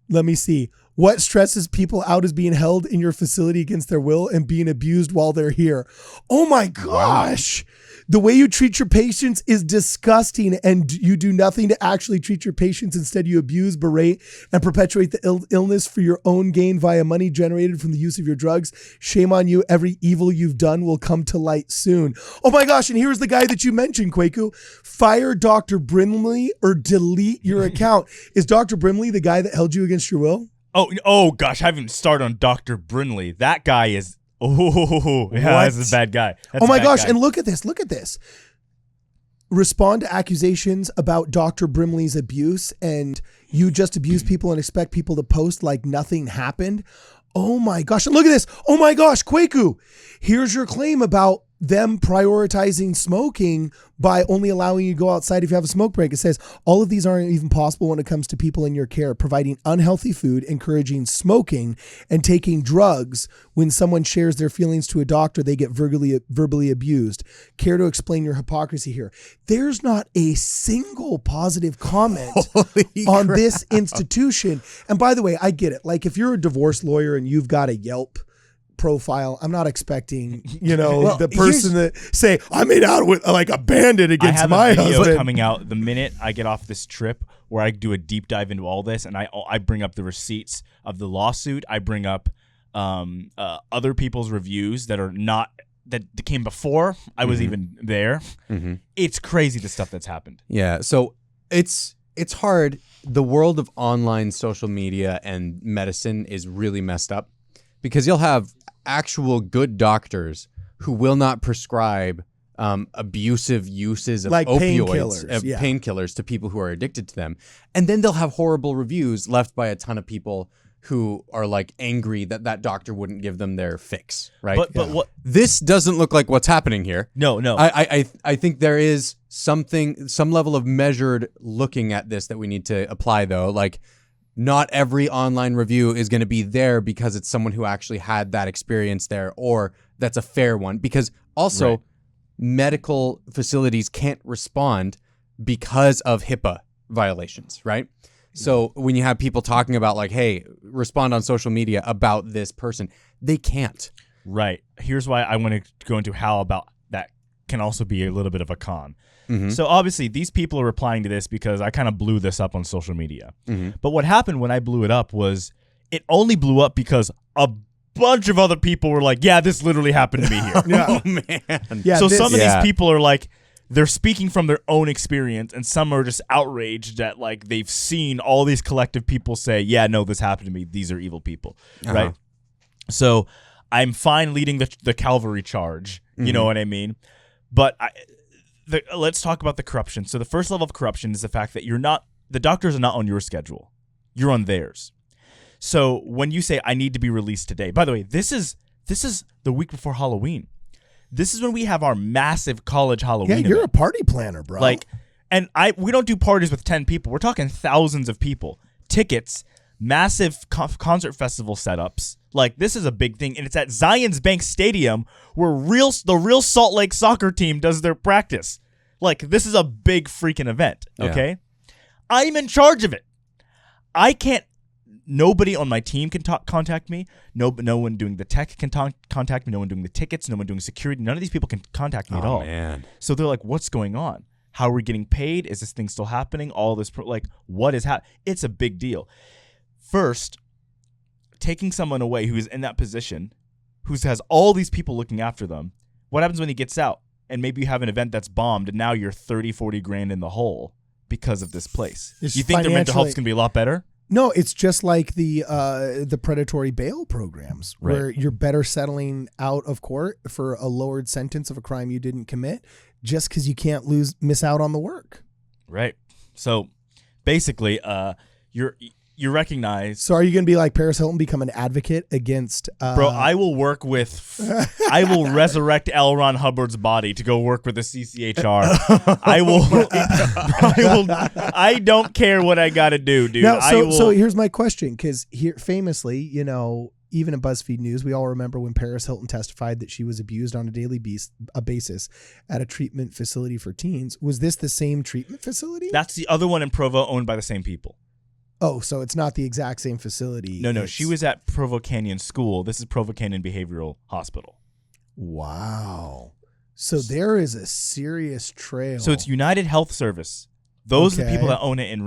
Speaker 1: Let me see. What stresses people out is being held in your facility against their will and being abused while they're here. Oh my gosh. Wow. The way you treat your patients is disgusting, and you do nothing to actually treat your patients. Instead, you abuse, berate, and perpetuate the illness for your own gain via money generated from the use of your drugs. Shame on you. Every evil you've done will come to light soon. Oh my gosh, and here's the guy that you mentioned, Kwaku. Fire Dr. Brinley or delete your account. Is Dr. Brinley the guy that held you against your will?
Speaker 2: Oh gosh, I haven't started on Dr. Brinley. That guy is... Oh, yeah, that's a bad guy.
Speaker 1: Oh my gosh, and look at this. Respond to accusations about Dr. Brimley's abuse, and you just abuse people and expect people to post like nothing happened. Oh my gosh, and look at this. Oh my gosh, Kwaku, here's your claim about them prioritizing smoking by only allowing you to go outside if you have a smoke break. It says, all of these aren't even possible when it comes to people in your care, providing unhealthy food, encouraging smoking, and taking drugs. When someone shares their feelings to a doctor, they get verbally abused. Care to explain your hypocrisy here? There's not a single positive comment on this institution. And by the way, I get it. Like if you're a divorce lawyer and you've got a Yelp profile, I'm not expecting, the person that say, I made out with like a bandit against my husband. I have a video
Speaker 2: coming out the minute I get off this trip where I do a deep dive into all this, and I bring up the receipts of the lawsuit. I bring up other people's reviews that came before I was even there. Mm-hmm. It's crazy the stuff that's happened.
Speaker 3: Yeah, so it's hard. The world of online social media and medicine is really messed up because you'll have actual good doctors who will not prescribe abusive uses of
Speaker 1: like
Speaker 3: opioids, painkillers to people who are addicted to them. And then they'll have horrible reviews left by a ton of people who are like angry that doctor wouldn't give them their fix, right?
Speaker 2: But what
Speaker 3: this doesn't look like what's happening here.
Speaker 2: No.
Speaker 3: I think there is some level of measured looking at this that we need to apply though. Like not every online review is going to be there because it's someone who actually had that experience there, or that's a fair one. Because also,
Speaker 2: Right.
Speaker 3: medical facilities can't respond because of HIPAA violations, right? So when you have people talking about like, hey, respond on social media about this person, they can't.
Speaker 2: Right. Here's why I want to go into how about that can also be a little bit of a con.
Speaker 3: Mm-hmm.
Speaker 2: So obviously these people are replying to this because I kind of blew this up on social media.
Speaker 3: Mm-hmm.
Speaker 2: But what happened when I blew it up was it only blew up because a bunch of other people were like, yeah, this literally happened to me here.
Speaker 1: Yeah.
Speaker 3: Oh, man.
Speaker 1: Yeah,
Speaker 2: So
Speaker 1: this-
Speaker 2: some of
Speaker 3: Yeah.
Speaker 2: these people are like, they're speaking from their own experience, and some are just outraged that like they've seen all these collective people say, yeah, no, this happened to me. These are evil people, right? So I'm fine leading the cavalry charge. You know what I mean? But let's talk about the corruption. So the first level of corruption is the fact that the doctors are not on your schedule. You're on theirs. So when you say, I need to be released today, by the way, this is the week before Halloween. This is when we have our massive college Halloween
Speaker 1: Yeah, you're
Speaker 2: event.
Speaker 1: a party planner, bro.
Speaker 2: Like, and we don't do parties with 10 people. We're talking thousands of people. Tickets, massive concert festival setups. Like, this is a big thing. And it's at Zions Bank Stadium where the real Salt Lake soccer team does their practice. Like, this is a big freaking event, okay? I'm in charge of it. Nobody on my team can contact me. No one doing the tech can contact me. No one doing the tickets. No one doing security. None of these people can contact me at all.
Speaker 3: Man.
Speaker 2: So they're like, what's going on? How are we getting paid? Is this thing still happening? All this, what is happening? It's a big deal. First, taking someone away who is in that position, who has all these people looking after them, what happens when he gets out? And maybe you have an event that's bombed and now you're 30, 40 grand in the hole because of this place.
Speaker 1: It's
Speaker 2: You think their mental health is
Speaker 1: financially-
Speaker 2: going to be a lot better?
Speaker 1: No, it's just like the predatory bail programs where you're better settling out of court for a lowered sentence of a crime you didn't commit just because you can't miss out on the work.
Speaker 2: Right. So basically, you recognize,
Speaker 1: So are you going to be like Paris Hilton, become an advocate against...
Speaker 2: bro, I will work with, I will resurrect L. Ron Hubbard's body to go work with the CCHR. I don't care what I got to do, dude.
Speaker 1: Now,
Speaker 2: I will.
Speaker 1: so here's my question, because here famously, even in BuzzFeed News, we all remember when Paris Hilton testified that she was abused on a daily basis at a treatment facility for teens. Was this the same treatment facility?
Speaker 2: That's the other one in Provo owned by the same people.
Speaker 1: Oh, so it's not the exact same facility.
Speaker 2: No,
Speaker 1: It's-
Speaker 2: she was at Provo Canyon School. This is Provo Canyon Behavioral Hospital.
Speaker 1: Wow. So there is a serious trail.
Speaker 2: So it's United Health Service. Those are the people
Speaker 1: Okay.
Speaker 2: that own it and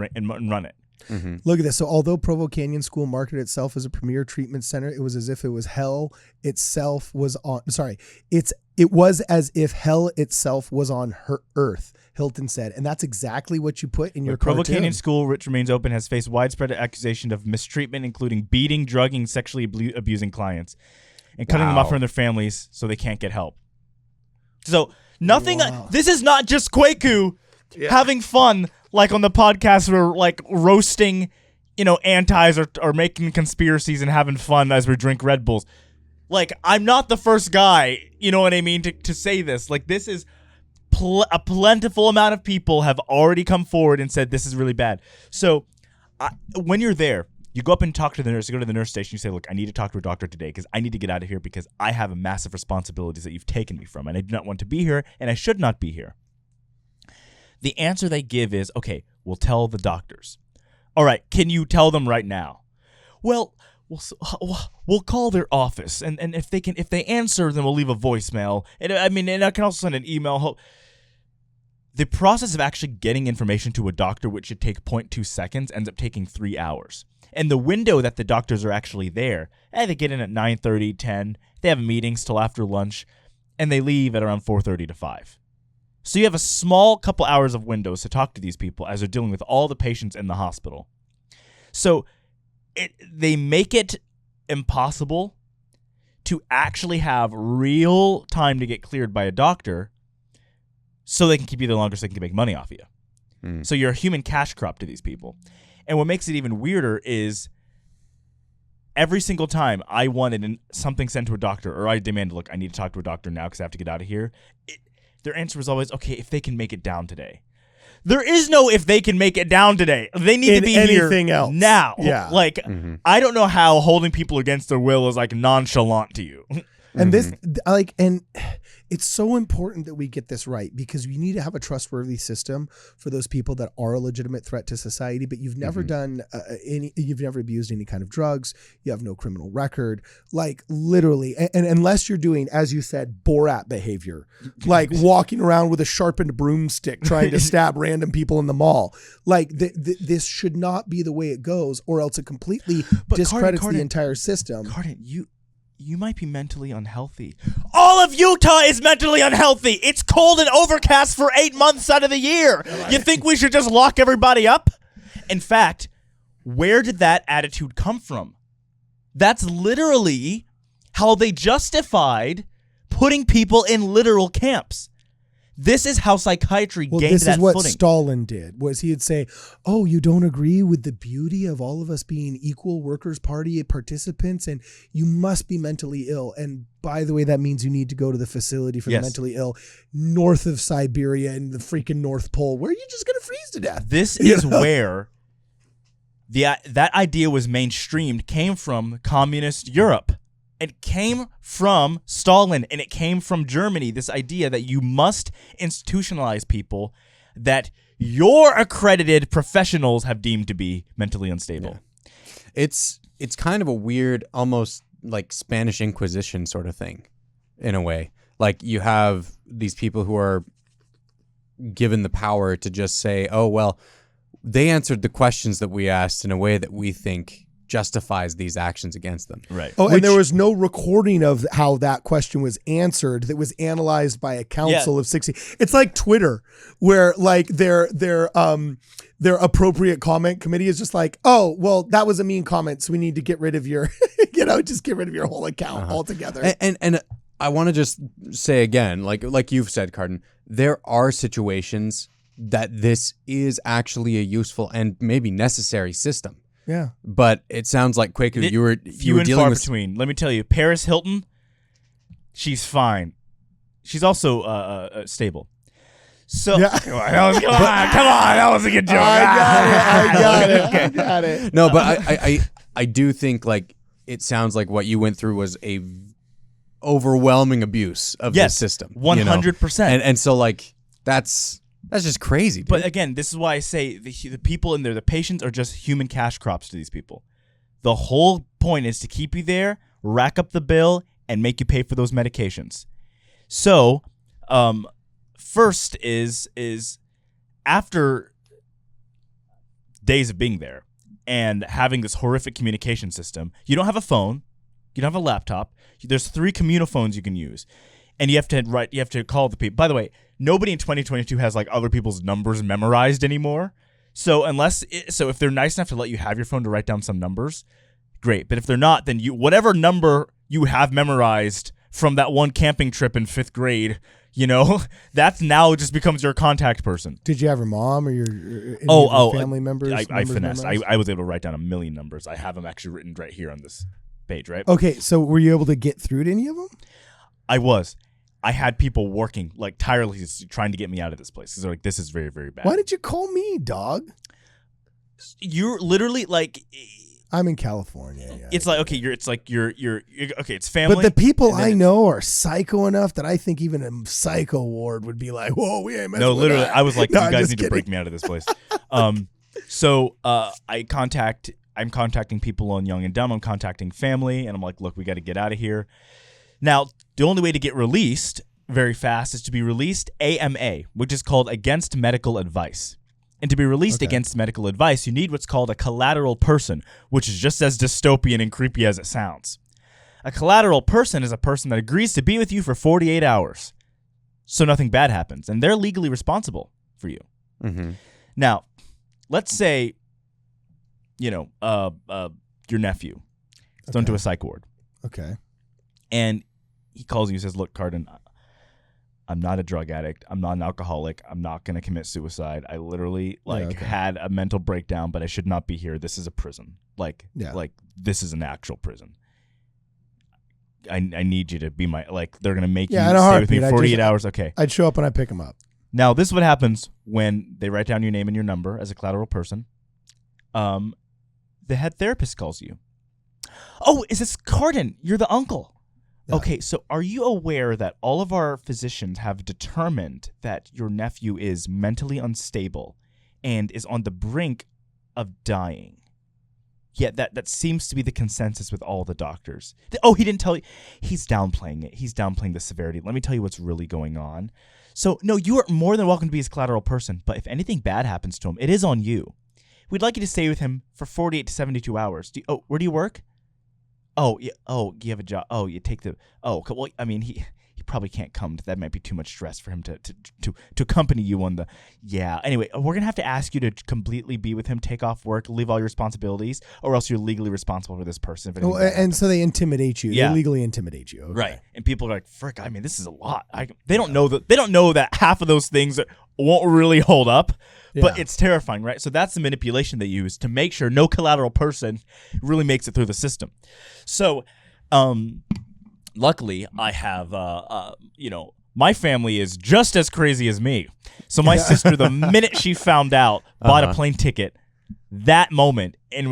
Speaker 2: run it.
Speaker 3: Mm-hmm.
Speaker 1: Look at this. So although Provo Canyon School marketed itself as a premier treatment center, it was as if it was hell itself was on. Sorry, it was as if hell itself was on her earth. Hilton said, and that's exactly what you put in your
Speaker 2: Provo
Speaker 1: cartoon.
Speaker 2: Canyon School, which remains open, has faced widespread accusation of mistreatment, including beating, drugging, sexually abusing clients, and cutting them off
Speaker 3: Wow.
Speaker 2: from their families so they can't get help. So nothing.
Speaker 1: Wow.
Speaker 2: This is not just Kwaku having fun, like on the podcast, we're like roasting, antis or making conspiracies and having fun as we drink Red Bulls. Like, I'm not the first guy, you know what I mean, to say this. Like, this is a plentiful amount of people have already come forward and said this is really bad. So when you're there, you go up and talk to the nurse. You go to the nurse station. You say, look, I need to talk to a doctor today because I need to get out of here because I have a massive responsibilities that you've taken me from, and I do not want to be here, and I should not be here. The answer they give is, okay, we'll tell the doctors. All right, can you tell them right now? Well, we'll call their office, and if they answer, then we'll leave a voicemail. And I can also send an email. The process of actually getting information to a doctor, which should take 0.2 seconds, ends up taking 3 hours. And the window that the doctors are actually there, they get in at 9:30, 10. They have meetings till after lunch, and they leave at around 4:30 to 5. So you have a small couple hours of windows to talk to these people as they're dealing with all the patients in the hospital. So they make it impossible to actually have real time to get cleared by a doctor so they can keep you there longer so they can make money off of you. So you're a human cash crop to these people. And what makes it even weirder is every single time I wanted something sent to a doctor or I demanded, look, I need to talk to a doctor now because I have to get out of here, their answer was always, okay, if they can make it down today. There is no if they can make it down today. They need to be
Speaker 1: anything
Speaker 2: here
Speaker 1: else.
Speaker 2: now.
Speaker 1: Yeah.
Speaker 2: Like, I don't know how holding people against their will is like nonchalant to you.
Speaker 1: And this, like, and it's so important that we get this right, because we need to have a trustworthy system for those people that are a legitimate threat to society. But you've never done you've never abused any kind of drugs. You have no criminal record, like literally. And unless you're doing, as you said, Borat behavior, like walking around with a sharpened broomstick trying to stab random people in the mall, like this should not be the way it goes, or else it completely discredits the entire system.
Speaker 2: Carden, you might be mentally unhealthy. All of Utah is mentally unhealthy. It's cold and overcast for 8 months out of the year. You think we should just lock everybody up? In fact, where did that attitude come from? That's literally how they justified putting people in literal camps. This is how psychiatry gained that footing.
Speaker 1: This is what Stalin did, was he'd say, oh, you don't agree with the beauty of all of us being equal Workers' Party participants, and you must be mentally ill. And by the way, that means you need to go to the facility for the mentally ill north of Siberia and the freaking North Pole, where you're just going to freeze to death.
Speaker 2: This is where that idea was mainstreamed, came from communist Europe. It came from Stalin, and it came from Germany, this idea that you must institutionalize people that your accredited professionals have deemed to be mentally unstable.
Speaker 3: Yeah. It's kind of a weird, almost like Spanish Inquisition sort of thing, in a way. Like, you have these people who are given the power to just say, oh, well, they answered the questions that we asked in a way that we think justifies these actions against them.
Speaker 2: Right.
Speaker 1: Oh, and there was no recording of how that question was answered that was analyzed by a council of 60. It's like Twitter, where like their appropriate comment committee is just like, oh, well, that was a mean comment, so we need to get rid of your, just get rid of your whole account altogether.
Speaker 3: And I want to just say again, like you've said, Carden, there are situations that this is actually a useful and maybe necessary system.
Speaker 1: Yeah,
Speaker 3: but it sounds like Kwaku, you were dealing with
Speaker 2: between. Let me tell you, Paris Hilton, she's fine. She's also stable. So come on, that was a good joke.
Speaker 1: I got it.
Speaker 3: No, but I do think like it sounds like what you went through was a overwhelming abuse of this system.
Speaker 2: 100%.
Speaker 3: And so like that's just crazy, dude.
Speaker 2: But again, this is why I say the people in there, the patients are just human cash crops to these people. The whole point is to keep you there, rack up the bill, and make you pay for those medications. So, first is after days of being there and having this horrific communication system, you don't have a phone, you don't have a laptop. There's 3 communophones you can use. And you have to call the people. By the way, nobody in 2022 has like other people's numbers memorized anymore. So if they're nice enough to let you have your phone to write down some numbers, great. But if they're not, then whatever number you have memorized from that one camping trip in 5th grade, that's now just becomes your contact person.
Speaker 1: Did you have your mom or your family members?
Speaker 2: I finessed. I was able to write down 1 million numbers. I have them actually written right here on this page, right?
Speaker 1: Okay, so were you able to get through to any of them?
Speaker 2: I was. I had people working like tirelessly trying to get me out of this place because they're like, this is very, very bad.
Speaker 1: Why did you call me, dog?
Speaker 2: You're literally like,
Speaker 1: I'm in California. Yeah,
Speaker 2: it's like, okay, you're okay. It's family.
Speaker 1: But the people I know are psycho enough that I think even a psycho ward would be like, whoa, we ain't messing with
Speaker 2: literally,
Speaker 1: that.
Speaker 2: I was like,
Speaker 1: No,
Speaker 2: you guys need
Speaker 1: kidding.
Speaker 2: to break me out of this place. So I'm contacting people on Young and Dumb. I'm contacting family, and I'm like, look, we got to get out of here. Now, the only way to get released very fast is to be released AMA, which is called Against Medical Advice. And to be released against medical advice, you need what's called a collateral person, which is just as dystopian and creepy as it sounds. A collateral person is a person that agrees to be with you for 48 hours, so nothing bad happens, and they're legally responsible for you.
Speaker 3: Mm-hmm.
Speaker 2: Now, let's say, your nephew is thrown to a psych ward.
Speaker 1: Okay.
Speaker 2: And he calls you and says, look, Carden, I'm not a drug addict. I'm not an alcoholic. I'm not going to commit suicide. I literally had a mental breakdown, but I should not be here. This is a prison. Like this is an actual prison. I need you to be they're going to make you stay with me 48 hours. Okay.
Speaker 1: I'd show up and I'd pick him up.
Speaker 2: Now, this is what happens when they write down your name and your number as a collateral person. The head therapist calls you. Oh, is this Cardin? You're the uncle. Yeah. Okay, so are you aware that all of our physicians have determined that your nephew is mentally unstable and is on the brink of dying? Yeah, that seems to be the consensus with all the doctors. Oh, he didn't tell you. He's downplaying it. He's downplaying the severity. Let me tell you what's really going on. So, no, you are more than welcome to be his collateral person, but if anything bad happens to him, it is on you. We'd like you to stay with him for 48 to 72 hours. Where do you work? Oh, yeah. Oh, you have a job. Oh, you take the. Oh, well, I mean, he probably can't come. That might be too much stress for him to accompany you on the. Yeah. Anyway, we're gonna have to ask you to completely be with him, take off work, leave all your responsibilities, or else you're legally responsible for this person.
Speaker 1: And so they intimidate you. Yeah. They legally intimidate you. Okay.
Speaker 2: Right. And people are like, "Frick! I mean, this is a lot." They don't know that. They don't know that half of those things won't really hold up. But it's terrifying, right? So that's the manipulation they use to make sure no collateral person really makes it through the system. So, luckily, I have, my family is just as crazy as me. So my sister, the minute she found out, bought a plane ticket that moment, and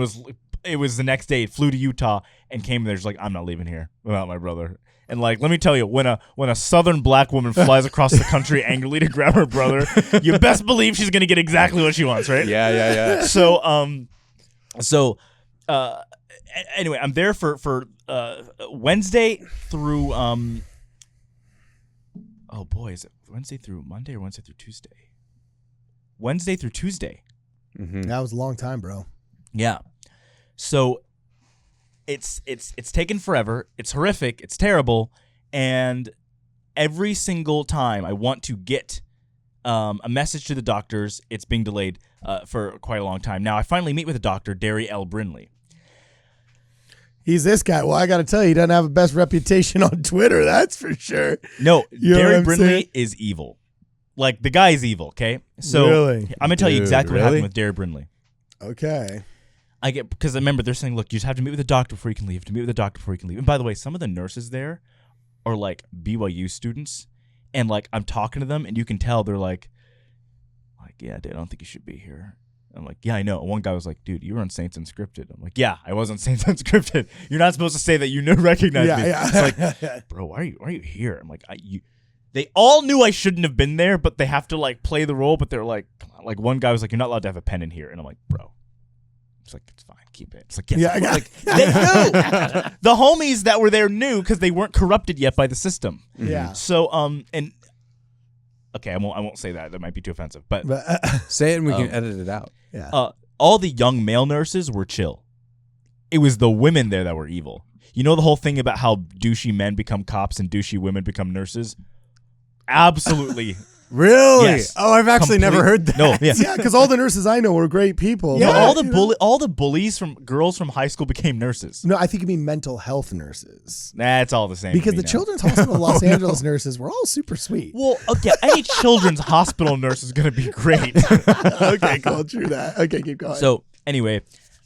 Speaker 2: it was the next day, flew to Utah and came there. She's like, I'm not leaving here without my brother. And let me tell you, when a southern black woman flies across the country angrily to grab her brother, you best believe she's gonna get exactly what she wants, right?
Speaker 3: Yeah.
Speaker 2: So anyway, I'm there for Wednesday through is it Wednesday through Monday or Wednesday through Tuesday? Wednesday through Tuesday.
Speaker 1: Mm-hmm. That was a long time, bro.
Speaker 2: Yeah. So it's taken forever. It's horrific. It's terrible. And every single time I want to get a message to the doctors, it's being delayed for quite a long time. Now I finally meet with a doctor, Derry L. Brinley.
Speaker 1: He's this guy. Well, I got to tell you, he doesn't have the best reputation on Twitter. That's for sure.
Speaker 2: No, Derry Brinley is evil. Like, the guy is evil, okay? So
Speaker 1: really?
Speaker 2: I'm going to tell you exactly what happened with Derry Brinley.
Speaker 1: Okay.
Speaker 2: Because I remember they're saying, look, you just have to meet with a doctor before you can leave. And by the way, some of the nurses there are like BYU students, and like I'm talking to them, and you can tell they're like, yeah, dude, I don't think you should be here. I'm like, yeah, I know. One guy was like, dude, you were on Saints Unscripted. I'm like, yeah, I was on Saints Unscripted. You're not supposed to say that you recognize me.
Speaker 1: Yeah.
Speaker 2: It's like, bro, why are you here? I'm like, they all knew I shouldn't have been there, but they have to like play the role. But they're like one guy was like, you're not allowed to have a pen in here, and I'm like, bro. It's like, it's fine, keep it. It's like, yes, like, they knew. The homies that were there knew because they weren't corrupted yet by the system.
Speaker 1: Yeah.
Speaker 2: So, and okay, I won't say that. That might be too offensive. But
Speaker 3: say it and we can edit it out.
Speaker 1: Yeah.
Speaker 2: All the young male nurses were chill. It was the women there that were evil. You know the whole thing about how douchey men become cops and douchey women become nurses? Absolutely.
Speaker 3: Really?
Speaker 2: Yes.
Speaker 3: Oh, I've actually never heard that.
Speaker 2: No, yeah.
Speaker 1: Yeah, because all the nurses I know were great people.
Speaker 2: Yeah, all the bullies from girls from high school became nurses.
Speaker 1: No, I think you mean mental health nurses.
Speaker 2: Nah, it's all the same.
Speaker 1: Because the Children's Hospital Los Angeles nurses were all super sweet.
Speaker 2: Well, okay, any children's hospital nurse is going to be great.
Speaker 1: Okay, cool. True that. Okay, keep going.
Speaker 2: So anyway,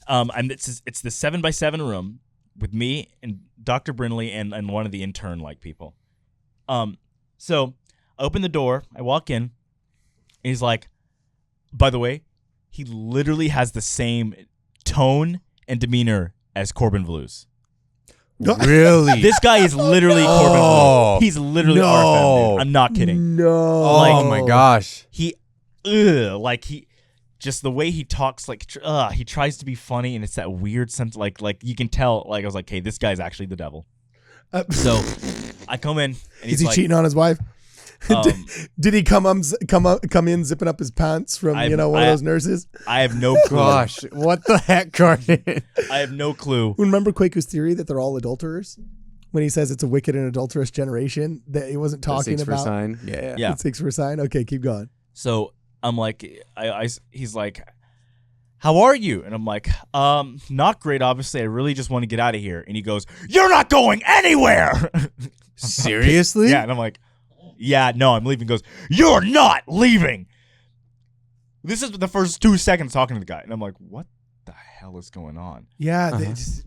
Speaker 2: it's the 7x7 room with me and Dr. Brinley and one of the intern people. So I open the door, I walk in, and he's like, by the way, he literally has the same tone and demeanor as Corbin Blues.
Speaker 3: Really?
Speaker 2: This guy is literally Corbin Blues. He's literally RFM, dude. I'm not kidding.
Speaker 1: No.
Speaker 3: Oh my gosh.
Speaker 2: Just the way he talks, he tries to be funny, and it's that weird sense, like you can tell, I was like, hey, this guy's actually the devil. So I come in, and he's
Speaker 1: is he cheating on his wife? Did he come in zipping up his pants from one of those nurses?
Speaker 2: I have no clue.
Speaker 3: Gosh, what the heck, Cardin?
Speaker 2: I have no clue.
Speaker 1: Remember Kwaku's theory that they're all adulterers? When he says it's a wicked and adulterous generation, that he wasn't talking about.
Speaker 3: For sign. Yeah.
Speaker 1: It's 6 for a sign. Okay, keep going.
Speaker 2: So I'm like, he's like, how are you? And I'm like, not great, obviously. I really just want to get out of here. And he goes, you're not going anywhere.
Speaker 3: Seriously?
Speaker 2: Yeah. And I'm like, yeah, no, I'm leaving. He goes, you're not leaving. This is the first 2 seconds talking to the guy. And I'm like, what the hell is going on?
Speaker 1: Yeah.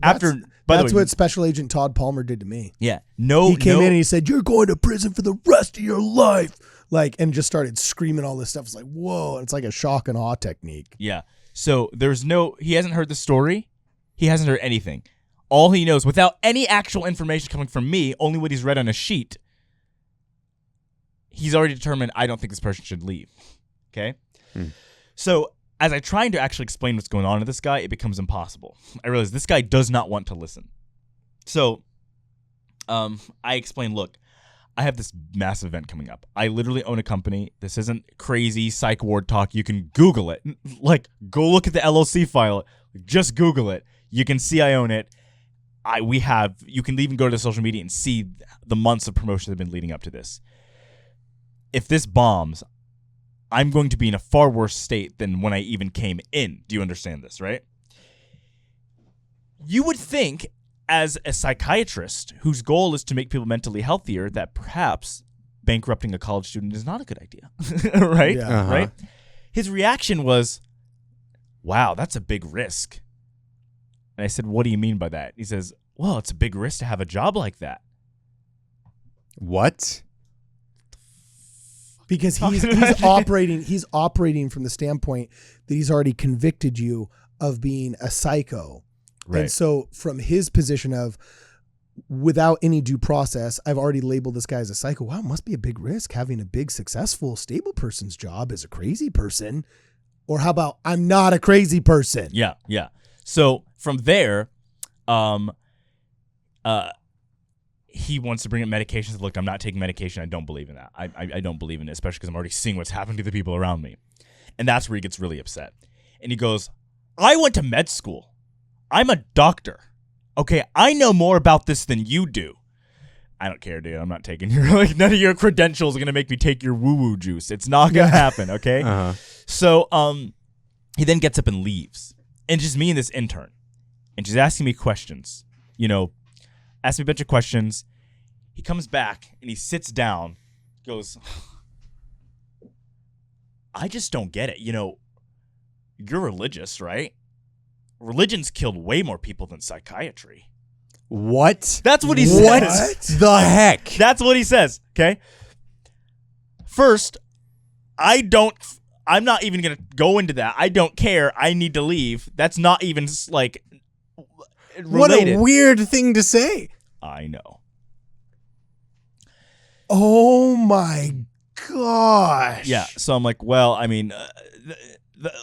Speaker 2: That's
Speaker 1: what Special Agent Todd Palmer did to me.
Speaker 2: Yeah.
Speaker 1: He came in and he said, you're going to prison for the rest of your life. like, and just started screaming all this stuff. It's like, whoa. It's like a shock and awe technique.
Speaker 2: Yeah. So he hasn't heard the story. He hasn't heard anything. All he knows, without any actual information coming from me, only what he's read on a sheet, he's already determined, I don't think this person should leave. Okay? So as I try to actually explain what's going on to this guy, it becomes impossible. I realize this guy does not want to listen. So I explain, look, I have this massive event coming up. I literally own a company. This isn't crazy psych ward talk. You can Google it. Like, go look at the LLC file. Just Google it. You can see I own it. You can even go to social media and see the months of promotion that have been leading up to this. If this bombs, I'm going to be in a far worse state than when I even came in. Do you understand this, right? You would think, as a psychiatrist whose goal is to make people mentally healthier, that perhaps bankrupting a college student is not a good idea, right?
Speaker 1: Yeah.
Speaker 3: Uh-huh.
Speaker 2: Right? His reaction was, wow, that's a big risk. And I said, what do you mean by that? He says, well, it's a big risk to have a job like that.
Speaker 3: What?
Speaker 1: Because he's operating from the standpoint that he's already convicted you of being a psycho.
Speaker 2: Right.
Speaker 1: And so from his position of, without any due process, I've already labeled this guy as a psycho. Wow, it must be a big risk having a big, successful, stable person's job as a crazy person. Or how about, I'm not a crazy person?
Speaker 2: Yeah, yeah. So from there, he wants to bring up medications. Look, I'm not taking medication. I don't believe in that. I don't believe in it, especially because I'm already seeing what's happening to the people around me. And that's where he gets really upset. And he goes, I went to med school. I'm a doctor. Okay, I know more about this than you do. I don't care, dude. I'm not taking your, like, none of your credentials are going to make me take your woo-woo juice. It's not going to happen, okay?
Speaker 3: Uh-huh.
Speaker 2: So he then gets up and leaves. And just me and this intern. And she's asking me questions. Asks me a bunch of questions. He comes back and he sits down, goes, I just don't get it. You're religious, right? Religion's killed way more people than psychiatry.
Speaker 3: What?
Speaker 2: That's what he
Speaker 3: What
Speaker 2: says.
Speaker 3: the heck?
Speaker 2: That's what he says, okay? First, I'm not even going to go into that. I don't care. I need to leave. That's not even, like, related.
Speaker 3: What a weird thing to say.
Speaker 2: I know.
Speaker 1: Oh my gosh.
Speaker 2: Yeah, so I'm like, well, I mean,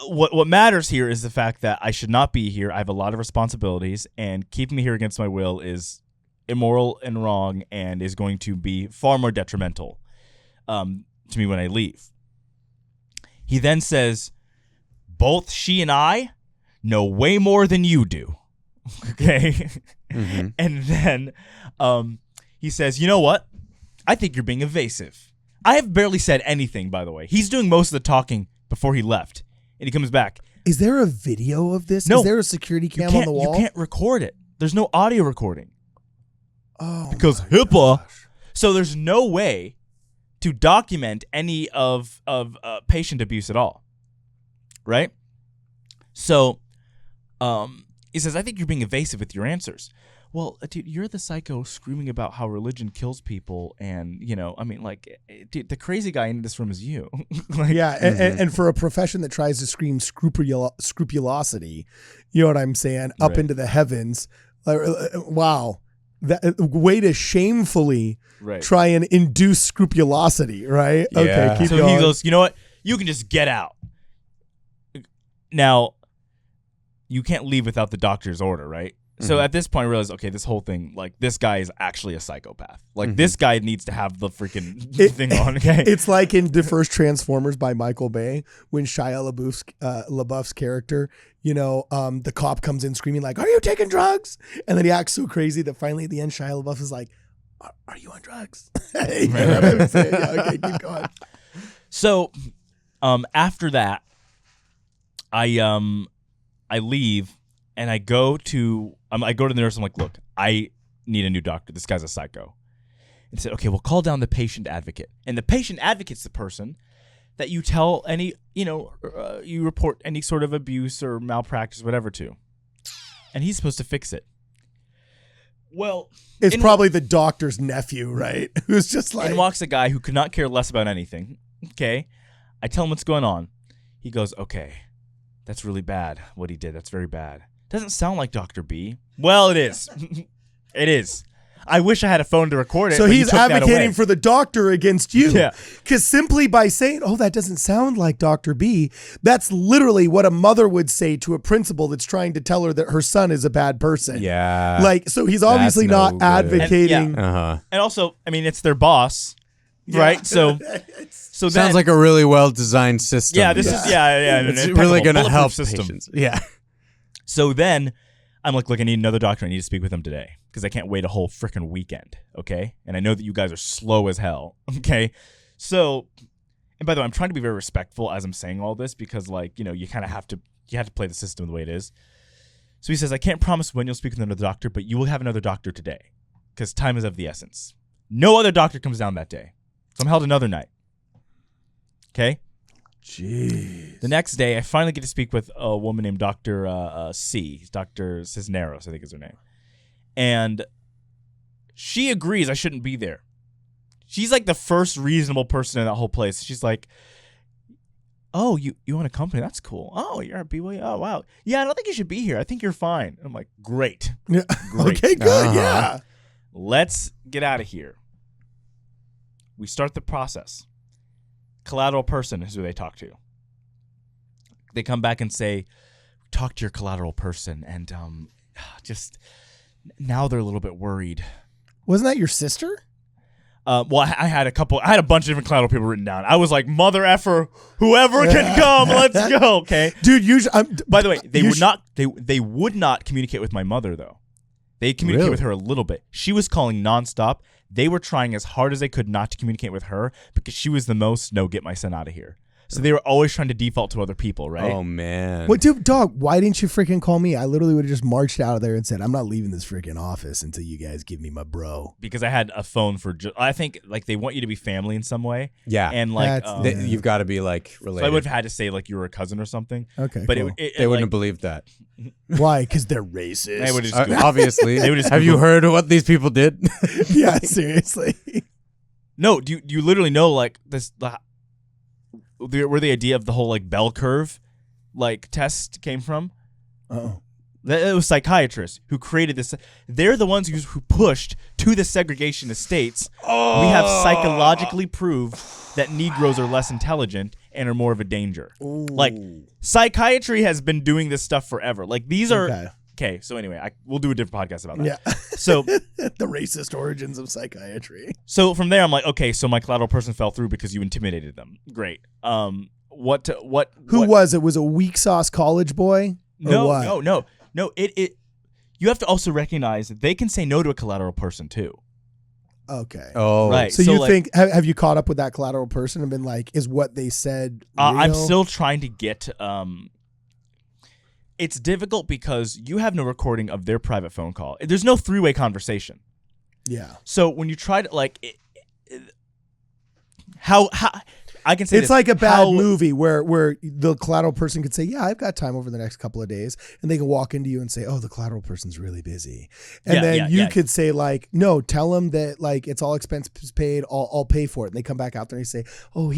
Speaker 2: what matters here is the fact that I should not be here. I have a lot of responsibilities, and keeping me here against my will is immoral and wrong and is going to be far more detrimental to me when I leave. He then says, both she and I know way more than you do. Okay?
Speaker 3: Mm-hmm.
Speaker 2: And then he says, you know what? I think you're being evasive. I have barely said anything, by the way. He's doing most of the talking before he left. And he comes back.
Speaker 1: Is there a video of this?
Speaker 2: No.
Speaker 1: Is there a security cam on the wall?
Speaker 2: You can't record it. There's no audio recording.
Speaker 1: Oh,
Speaker 2: Because
Speaker 1: my
Speaker 2: HIPAA.
Speaker 1: gosh.
Speaker 2: So there's no way to document any of patient abuse at all. Right? So he says, I think you're being evasive with your answers. Well, dude, you're the psycho screaming about how religion kills people, and dude, the crazy guy in this room is you. Like,
Speaker 1: Yeah, and for a profession that tries to scream scrupulosity, you know what I'm saying, up
Speaker 2: Right.
Speaker 1: into the heavens. Wow, that way to shamefully
Speaker 2: right.
Speaker 1: try and induce scrupulosity, right?
Speaker 3: Yeah.
Speaker 1: Okay, keep
Speaker 2: So
Speaker 1: going.
Speaker 2: he goes, you know what? You can just get out. Now, you can't leave without the doctor's order, right? So at this point, I realized, okay, this whole thing, like, this guy is actually a psychopath. Like, this guy needs to have the freaking thing on, okay?
Speaker 1: It's like in the first Transformers by Michael Bay, when Shia LaBeouf's character, the cop comes in screaming like, "Are you taking drugs?" And then he acts so crazy that finally at the end, Shia LaBeouf is like, "Are you on drugs?" You know what I'm saying? Yeah, okay, keep going.
Speaker 2: So after that, I leave and I go to the nurse. I'm like, look, I need a new doctor. This guy's a psycho. And said, okay, well, call down the patient advocate. And the patient advocate's the person that you tell any, you report any sort of abuse or malpractice, whatever to. And he's supposed to fix it. Well,
Speaker 1: It's
Speaker 2: in-
Speaker 1: probably the doctor's nephew, right? Who's just like,
Speaker 2: in walks a guy who could not care less about anything. Okay. I tell him what's going on. He goes, okay, that's really bad what he did. That's very bad. Doesn't sound like Dr. B. Well, it is. It is. I wish I had a phone to record it.
Speaker 1: so
Speaker 2: but you
Speaker 1: he's
Speaker 2: took that
Speaker 1: advocating
Speaker 2: away.
Speaker 1: for the doctor against you.
Speaker 2: Yeah.
Speaker 1: Because simply by saying, oh, that doesn't sound like Dr. B, that's literally what a mother would say to a principal that's trying to tell her that her son is a bad person.
Speaker 3: Yeah.
Speaker 1: Like, so he's obviously
Speaker 3: no
Speaker 1: not
Speaker 3: good.
Speaker 1: advocating.
Speaker 3: Uh-huh.
Speaker 2: And also, I mean, it's their boss, right? So
Speaker 3: Sounds
Speaker 2: then,
Speaker 3: like a really well-designed system.
Speaker 2: yeah, this is an
Speaker 3: It's
Speaker 2: impeccable,
Speaker 3: really going to
Speaker 2: bulletproof
Speaker 3: help
Speaker 2: system.
Speaker 3: patients. Yeah.
Speaker 2: So then I'm like, look, I need another doctor. I need to speak with him today because I can't wait a whole freaking weekend. Okay. And I know that you guys are slow as hell. Okay. So, and by the way, I'm trying to be very respectful as I'm saying all this because, like, you know, you kind of have to play the system the way it is. So he says, I can't promise when you'll speak with another doctor, but you will have another doctor today because time is of the essence. No other doctor comes down that day. So I'm held another night. Okay.
Speaker 1: Jeez.
Speaker 2: The next day, I finally get to speak with a woman named Dr. C. Dr. Cisneros, I think is her name. And she agrees I shouldn't be there. She's like the first reasonable person in that whole place. She's like, oh, you own a company? That's cool. Oh, you're at BYU? Oh, wow. Yeah, I don't think you should be here. I think you're fine. I'm like, great.
Speaker 1: Yeah.
Speaker 2: Great.
Speaker 1: Okay, good. Yeah.
Speaker 2: Let's get out of here. We start the process. Collateral person is who they talk to. They come back and say, talk to your collateral person, and just now they're a little bit worried.
Speaker 1: Wasn't that your sister?
Speaker 2: Well, I had a bunch of different collateral people written down. I was like, mother effer, whoever can come, let's go. Okay,
Speaker 1: Dude, usually,
Speaker 2: by the way, they would not communicate with my mother though. They communicate with her a little bit. She was calling nonstop. They were trying as hard as they could not to communicate with her because she was the most, no, get my son out of here. So they were always trying to default to other people, right?
Speaker 3: Oh, man.
Speaker 1: What, dude, dog, why didn't you freaking call me? I literally would have just marched out of there and said, I'm not leaving this freaking office until you guys give me my bro.
Speaker 2: Because I had a phone for, I think, like, they want you to be family in some way.
Speaker 3: Yeah.
Speaker 2: And, like,
Speaker 1: That's-
Speaker 3: You've got to be, like, related.
Speaker 2: so I would have had to say, like, you were a cousin or something.
Speaker 1: Okay,
Speaker 2: But
Speaker 1: cool.
Speaker 3: They wouldn't have believed that.
Speaker 1: Why? Because they're racist.
Speaker 2: They would just Google.
Speaker 3: Obviously.
Speaker 2: They would just
Speaker 3: Have you
Speaker 2: Google.
Speaker 3: heard of what these people did?
Speaker 1: Yeah, seriously.
Speaker 2: No, do you literally know, like, this, where the idea of the whole, like, bell curve, like, test came from?
Speaker 1: Oh.
Speaker 2: It was psychiatrists who created this. They're the ones who pushed to the segregation of states. We have psychologically proved that Negroes are less intelligent and are more of a danger. Like, psychiatry has been doing this stuff forever. Like, these are... Okay, so anyway, we'll do a different podcast about that.
Speaker 1: Yeah.
Speaker 2: So
Speaker 1: the racist origins of psychiatry.
Speaker 2: So from there, I'm like, okay, so my collateral person fell through because you intimidated them. Great.
Speaker 1: Who was it? Was a weak sauce college boy?
Speaker 2: No. It. You have to also recognize that they can say no to a collateral person too.
Speaker 1: Okay.
Speaker 3: Oh.
Speaker 2: Right.
Speaker 1: So you
Speaker 2: like,
Speaker 1: think, have you caught up with that collateral person and been like, is what they said real?
Speaker 2: I'm still trying to get. It's difficult because you have no recording of their private phone call. There's no three-way conversation.
Speaker 1: Yeah.
Speaker 2: So when you try to like, how I can say
Speaker 1: it's
Speaker 2: this,
Speaker 1: like a bad movie where the collateral person could say, yeah, I've got time over the next couple of days. And they can walk into you and say, oh, the collateral person's really busy. And then you could say like, no, tell them that like it's all expenses paid. I'll pay for it. And they come back out there and they say, oh,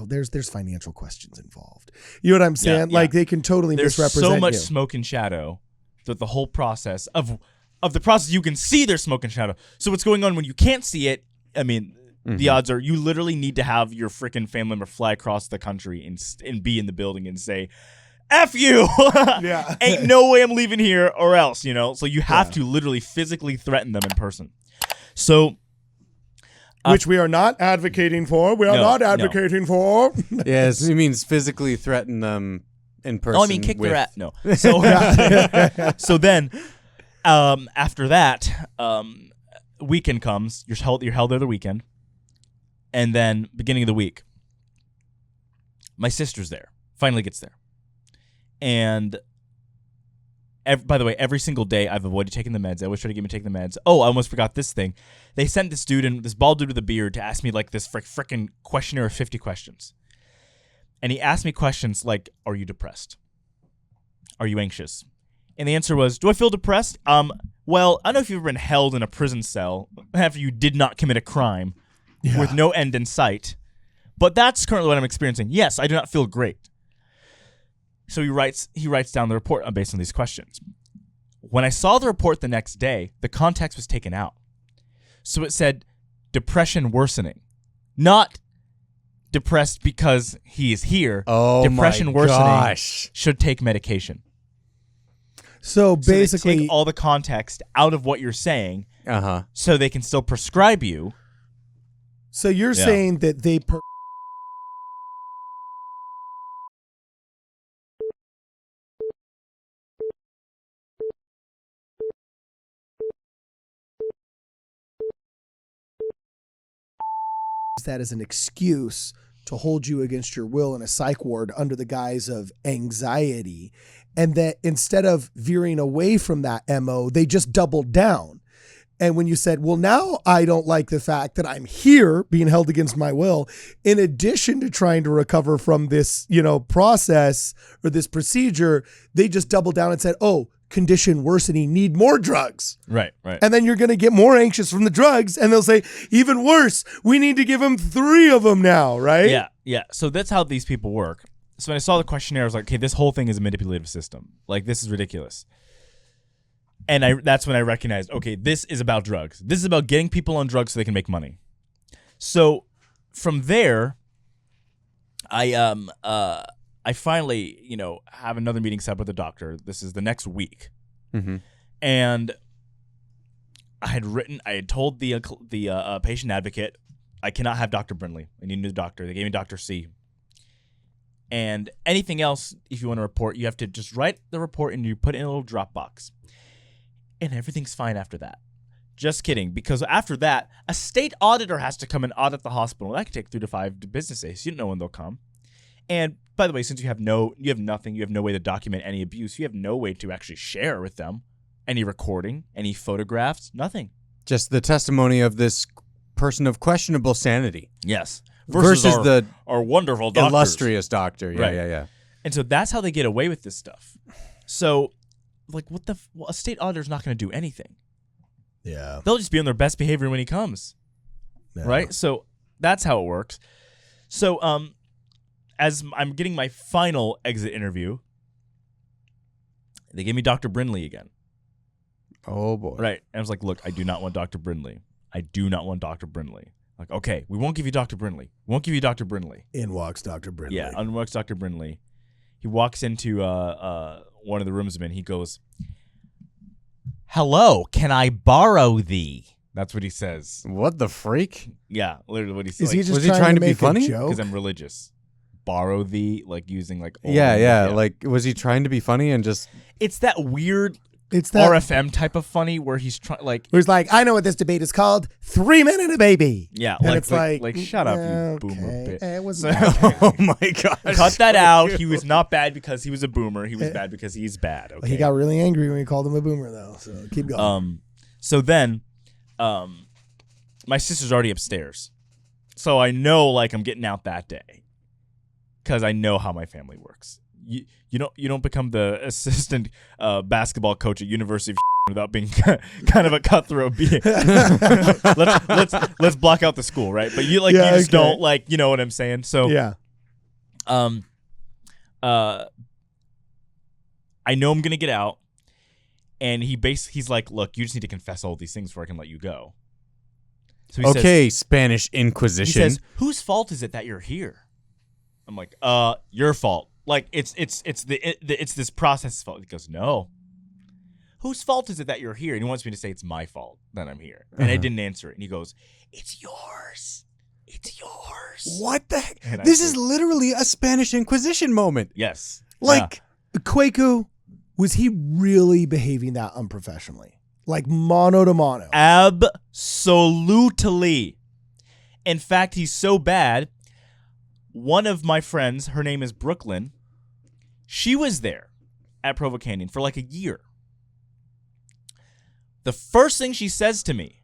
Speaker 1: there's financial questions involved. You know what I'm saying?
Speaker 2: Yeah.
Speaker 1: Like they can totally misrepresent
Speaker 2: so much
Speaker 1: you.
Speaker 2: smoke and shadow that the whole process of the process, you can see there's smoke and shadow. So what's going on when you can't see it? I mean, the odds are you literally need to have your freaking family member fly across the country and be in the building and say, F you.
Speaker 1: Yeah.
Speaker 2: Ain't no way I'm leaving here or else, you know? So you have to literally physically threaten them in person. So.
Speaker 1: Which we are not advocating for. We are not advocating for.
Speaker 3: Yes, he means physically threaten them in person.
Speaker 2: Oh, I mean, kick their ass. No. So, so then, after that, weekend comes. You're held there the weekend. And then, beginning of the week, my sister's there. Finally gets there. And, by the way, every single day I've avoided taking the meds. I always try to get me to take the meds. Oh, I almost forgot this thing. They sent this dude in, this bald dude with a beard, to ask me like this freaking questionnaire of 50 questions. And he asked me questions like, are you depressed? Are you anxious? And the answer was, do I feel depressed? Well, I don't know if you've ever been held in a prison cell after you did not commit a crime with no end in sight. But that's currently what I'm experiencing. Yes, I do not feel great. So he writes down the report based on these questions. When I saw the report the next day, the context was taken out. So it said depression worsening, not depressed because he is here.
Speaker 3: Oh,
Speaker 2: depression
Speaker 3: my
Speaker 2: worsening
Speaker 3: gosh.
Speaker 2: should take medication.
Speaker 1: So basically,
Speaker 2: so they take all the context out of what you're saying, so they can still prescribe you.
Speaker 1: So you're saying that they that as an excuse to hold you against your will in a psych ward under the guise of anxiety, and that instead of veering away from that MO, they just doubled down. And when you said, well, now I don't like the fact that I'm here being held against my will, in addition to trying to recover from this, process or this procedure, they just doubled down and said, oh, condition worsening, need more drugs.
Speaker 2: Right.
Speaker 1: And then you're going to get more anxious from the drugs, and they'll say, even worse, we need to give him 3 of them now, right?
Speaker 2: Yeah. So that's how these people work. So when I saw the questionnaire, I was like, okay, this whole thing is a manipulative system. Like, this is ridiculous. And that's when I recognized, okay, this is about drugs. This is about getting people on drugs so they can make money. So from there, I finally, have another meeting set up with the doctor. This is the next week.
Speaker 3: Mm-hmm.
Speaker 2: And I had told the patient advocate, I cannot have Dr. Brinley. I need a new doctor. They gave me Dr. C. And anything else, if you want to report, you have to just write the report and you put it in a little Dropbox. And everything's fine after that. Just kidding, because after that, a state auditor has to come and audit the hospital. That could take 3 to 5 business days. You don't know when they'll come. And by the way, since you have nothing, you have no way to document any abuse. You have no way to actually share with them any recording, any photographs, nothing.
Speaker 3: Just the testimony of this person of questionable sanity.
Speaker 2: Yes.
Speaker 3: Versus
Speaker 2: our wonderful doctors.
Speaker 3: Illustrious doctor. Yeah,
Speaker 2: Right.
Speaker 3: yeah.
Speaker 2: And so that's how they get away with this stuff. So, like, a state auditor's not going to do anything.
Speaker 1: Yeah.
Speaker 2: They'll just be on their best behavior when he comes.
Speaker 1: Yeah.
Speaker 2: Right? So that's how it works. So, as I'm getting my final exit interview, they gave me Dr. Brinley again.
Speaker 3: Oh, boy.
Speaker 2: Right. And I was like, look, I do not want Dr. Brinley. I do not want Dr. Brinley. Like, okay, we won't give you Dr. Brinley. We won't give you Dr. Brinley.
Speaker 1: In walks Dr. Brinley.
Speaker 2: Yeah, in walks Dr. Brinley. He walks into one of the rooms I'm in. He goes, hello, can I borrow thee? That's what he says.
Speaker 3: What the freak?
Speaker 2: Yeah, literally what he says.
Speaker 1: Is he just
Speaker 3: was he trying to be
Speaker 1: make a
Speaker 3: funny?
Speaker 1: joke?
Speaker 2: Because I'm religious. Borrow thee, like using like old
Speaker 3: Yeah. Like, was he trying to be funny and just...
Speaker 2: It's that weird
Speaker 1: It's that
Speaker 2: RFM type of funny where he's trying like
Speaker 1: who's like, I know what this debate is called. 3 Men and a Baby.
Speaker 2: yeah,
Speaker 1: And
Speaker 2: like
Speaker 1: it's like
Speaker 2: shut up,
Speaker 1: yeah,
Speaker 2: you boomer
Speaker 1: okay.
Speaker 2: bitch.
Speaker 1: It was
Speaker 2: So-
Speaker 3: Oh, my gosh.
Speaker 2: Cut that out. He was not bad because he was a boomer. He was bad because he's bad. Okay.
Speaker 1: He got really angry when we called him a boomer, though. So keep going.
Speaker 2: So then, my sister's already upstairs, so I know like I'm getting out that day, because I know how my family works. You don't become the assistant basketball coach at University of without being kind of a cutthroat being. let's block out the school, right? But you just don't like, you know what I'm saying. So
Speaker 1: yeah.
Speaker 2: I know I'm gonna get out, and he's like, look, you just need to confess all these things before I can let you go. So he says,
Speaker 3: Spanish
Speaker 2: he
Speaker 3: Inquisition.
Speaker 2: says, whose fault is it that you're here? I'm like, your fault. Like it's this process's fault. He goes, no. Whose fault is it that you're here? And he wants me to say it's my fault that I'm here. And I didn't answer it. And he goes, it's yours. It's yours.
Speaker 3: What the heck?
Speaker 2: And I
Speaker 3: This
Speaker 2: said,
Speaker 3: is literally a Spanish Inquisition moment.
Speaker 2: yes.
Speaker 3: Like,
Speaker 1: Kwaku, was he really behaving that unprofessionally? Like mono to mono?
Speaker 2: Absolutely. In fact, he's so bad. One of my friends, her name is Brooklyn. She was there at Provo Canyon for like a year. The first thing she says to me,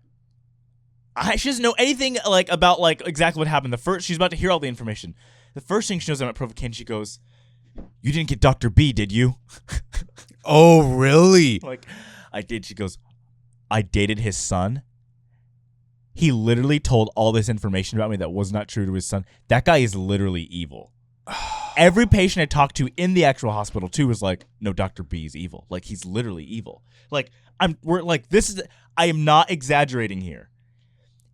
Speaker 2: she doesn't know anything like about like exactly what happened. She's about to hear all the information. The first thing she knows about Provo Canyon, she goes, "You didn't get Dr. B, did you?"
Speaker 3: Oh, really?
Speaker 2: Like, I did. She goes, I dated his son. He literally told all this information about me that was not true to his son. That guy is literally evil. Every patient I talked to in the actual hospital too was like, no, Dr. B is evil. Like, he's literally evil. Like, I am not exaggerating here.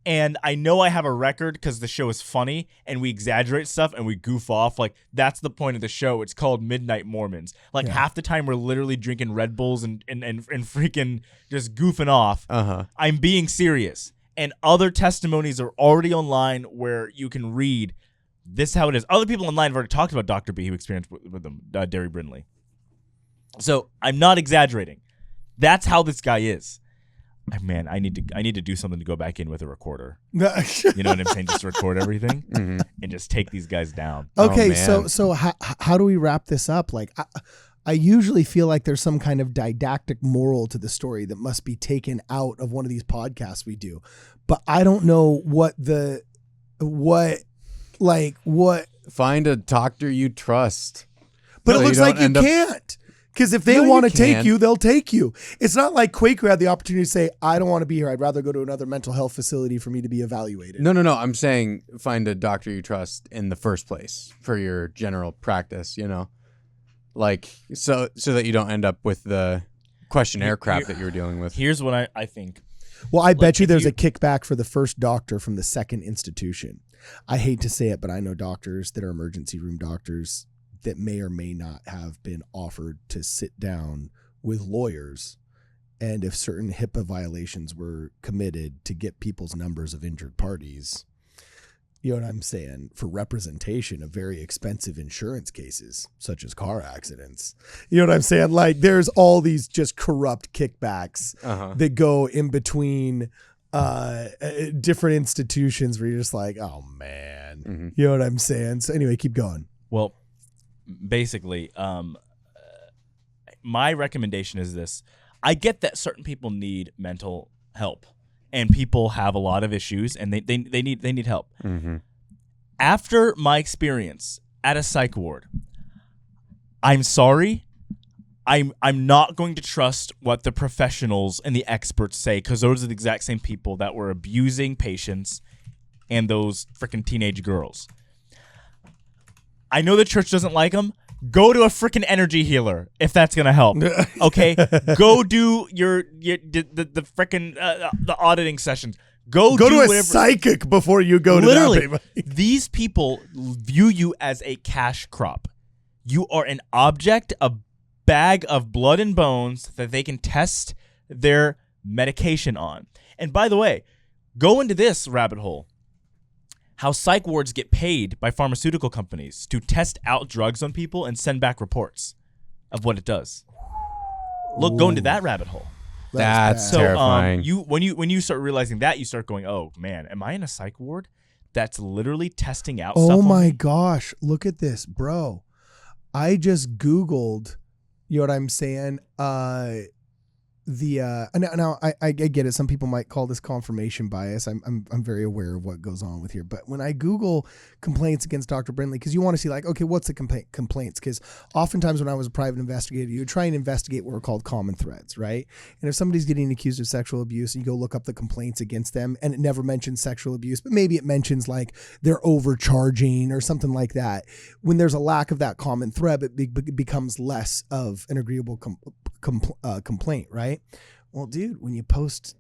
Speaker 2: And I know I have a record because the show is funny and we exaggerate stuff and we goof off. Like, that's the point of the show. It's called Midnight Mormons. Like, half the time we're literally drinking Red Bulls and freaking just goofing off. I'm being serious. And other testimonies are already online where you can read this is how it is. Other people online have already talked about Dr. B who experienced with them, Derry Brinley. So I'm not exaggerating. That's how this guy is. Man, I need to do something to go back in with a recorder. You know what I'm saying? Just record everything and just take these guys down.
Speaker 1: Okay, so how do we wrap this up? Like, I usually feel like there's some kind of didactic moral to the story that must be taken out of one of these podcasts we do, but I don't know what.
Speaker 3: Find a doctor you trust.
Speaker 1: But it looks like you can't. Because if they want to take you, they'll take you. It's not like Kwaku had the opportunity to say, I don't want to be here. I'd rather go to another mental health facility for me to be evaluated.
Speaker 3: No. I'm saying find a doctor you trust in the first place for your general practice, you know? Like, so that you don't end up with the questionnaire crap that you were dealing with.
Speaker 2: Here's what I think.
Speaker 1: Well, I bet you there's a kickback for the first doctor from the second institution. I hate to say it, but I know doctors that are emergency room doctors that may or may not have been offered to sit down with lawyers, and if certain HIPAA violations were committed, to get people's numbers of injured parties, you know what I'm saying, for representation of very expensive insurance cases, such as car accidents. You know what I'm saying? Like, there's all these just corrupt kickbacks that go in between different institutions where you're just like, oh man, you know what I'm saying? So anyway, keep going.
Speaker 2: Well, basically, my recommendation is this. I get that certain people need mental help and people have a lot of issues and they need help. After my experience at a psych ward, I'm sorry, I'm not going to trust what the professionals and the experts say, because those are the exact same people that were abusing patients and those freaking teenage girls. I know the church doesn't like them. Go to a freaking energy healer if that's gonna help. Okay, go do the freaking the auditing sessions. Go do
Speaker 1: to a
Speaker 2: whatever.
Speaker 1: Psychic before you go
Speaker 2: Literally,
Speaker 1: to that.
Speaker 2: these people view you as a cash crop. You are an object, a bag of blood and bones that they can test their medication on. And by the way, go into this rabbit hole. How psych wards get paid by pharmaceutical companies to test out drugs on people and send back reports of what it does. Look, go into that rabbit hole.
Speaker 3: That's terrifying.
Speaker 2: When you start realizing that, you start going, oh man, am I in a psych ward that's literally testing out stuff?
Speaker 1: Oh
Speaker 2: on
Speaker 1: my
Speaker 2: me?
Speaker 1: gosh, look at this, bro. I just Googled, you know what I'm saying? Now I get it. Some people might call this confirmation bias. I'm very aware of what goes on with here. But when I Google complaints against Dr. Brinley, because you want to see like, okay, what's the complaints? Because oftentimes when I was a private investigator, you would try and investigate what are called common threads, right? And if somebody's getting accused of sexual abuse and you go look up the complaints against them, and it never mentions sexual abuse, but maybe it mentions like they're overcharging or something like that. When there's a lack of that common thread, it becomes less of an agreeable complaint, right? Well, dude, when you post,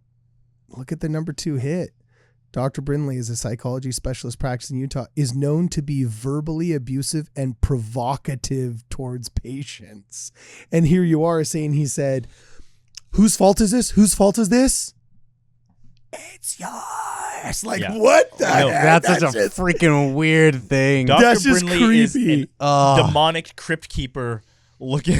Speaker 1: look at the number 2 hit. Dr. Brinley is a psychology specialist practicing in Utah, is known to be verbally abusive and provocative towards patients. And here you are saying, he said, whose fault is this? Whose fault is this? It's yours. Like, what the heck?
Speaker 3: That's such a freaking weird thing.
Speaker 2: Dr.
Speaker 1: That's just
Speaker 2: Brinley is
Speaker 1: creepy.
Speaker 2: a demonic crypt keeper looking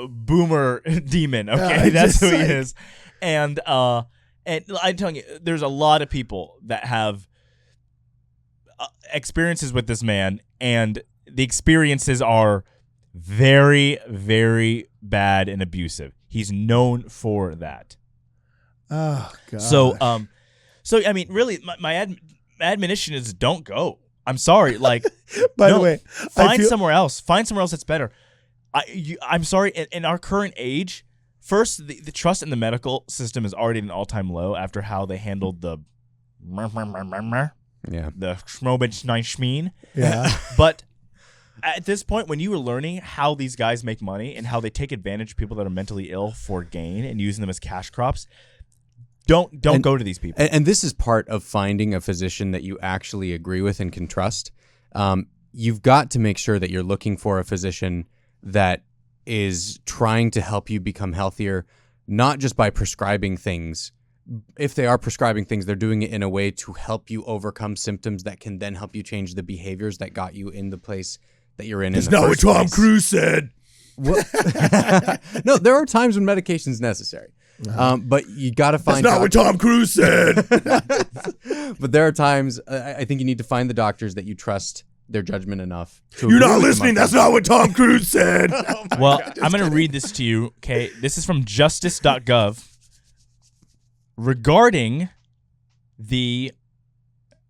Speaker 2: boomer demon. Okay, that's who he is. And I'm telling you, there's a lot of people that have experiences with this man, and the experiences are very, very bad and abusive. He's known for that.
Speaker 1: Oh god.
Speaker 2: So I mean, really, my admonition is don't go. I'm sorry. Like,
Speaker 1: by the way,
Speaker 2: find somewhere else. Find somewhere else that's better. I'm sorry. In our current age, first, the trust in the medical system is already at an all-time low after how they handled the schmobich.
Speaker 1: Yeah.
Speaker 2: But at this point, when you were learning how these guys make money and how they take advantage of people that are mentally ill for gain and using them as cash crops, don't go to these people.
Speaker 3: And this is part of finding a physician that you actually agree with and can trust. You've got to make sure that you're looking for a physician that is trying to help you become healthier, not just by prescribing things. If they are prescribing things, they're doing it in a way to help you overcome symptoms that can then help you change the behaviors that got you in the place that you're in.
Speaker 1: That's not what Tom Cruise said.
Speaker 3: No, there are times when medication is necessary. But you got to find.
Speaker 1: That's not what Tom Cruise said.
Speaker 3: But there are times I think you need to find the doctors that you trust their judgment enough.
Speaker 1: You're not listening. That's not what Tom Cruise said.
Speaker 2: Well, I'm going to read this to you. Okay, this is from justice.gov regarding the.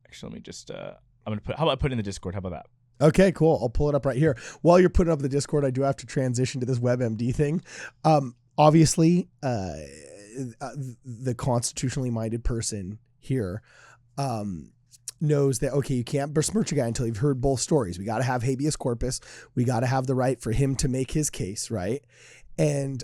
Speaker 2: Actually, let me just. I'm going to put. How about I put it in the Discord? How about that?
Speaker 1: Okay, cool. I'll pull it up right here. While you're putting up the Discord, I do have to transition to this WebMD thing. Obviously, the constitutionally minded person here knows that, okay, you can't besmirch a guy until you've heard both stories. We got to have habeas corpus. We got to have the right for him to make his case, right? And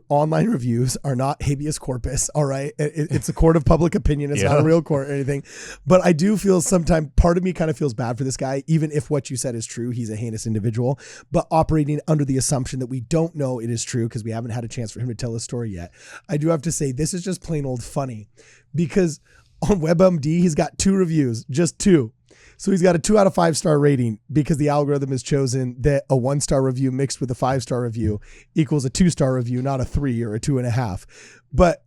Speaker 1: online reviews are not habeas corpus, all right? It's a court of public opinion. It's not a real court or anything. But I do feel sometimes part of me kind of feels bad for this guy, even if what you said is true. He's a heinous individual, but operating under the assumption that we don't know it is true because we haven't had a chance for him to tell his story yet. I do have to say this is just plain old funny because on WebMD, he's got 2 reviews, just 2. So he's got a 2 out of 5 star rating because the algorithm has chosen that a 1-star review mixed with a 5-star review equals a 2-star review, not a 3 or a 2.5. But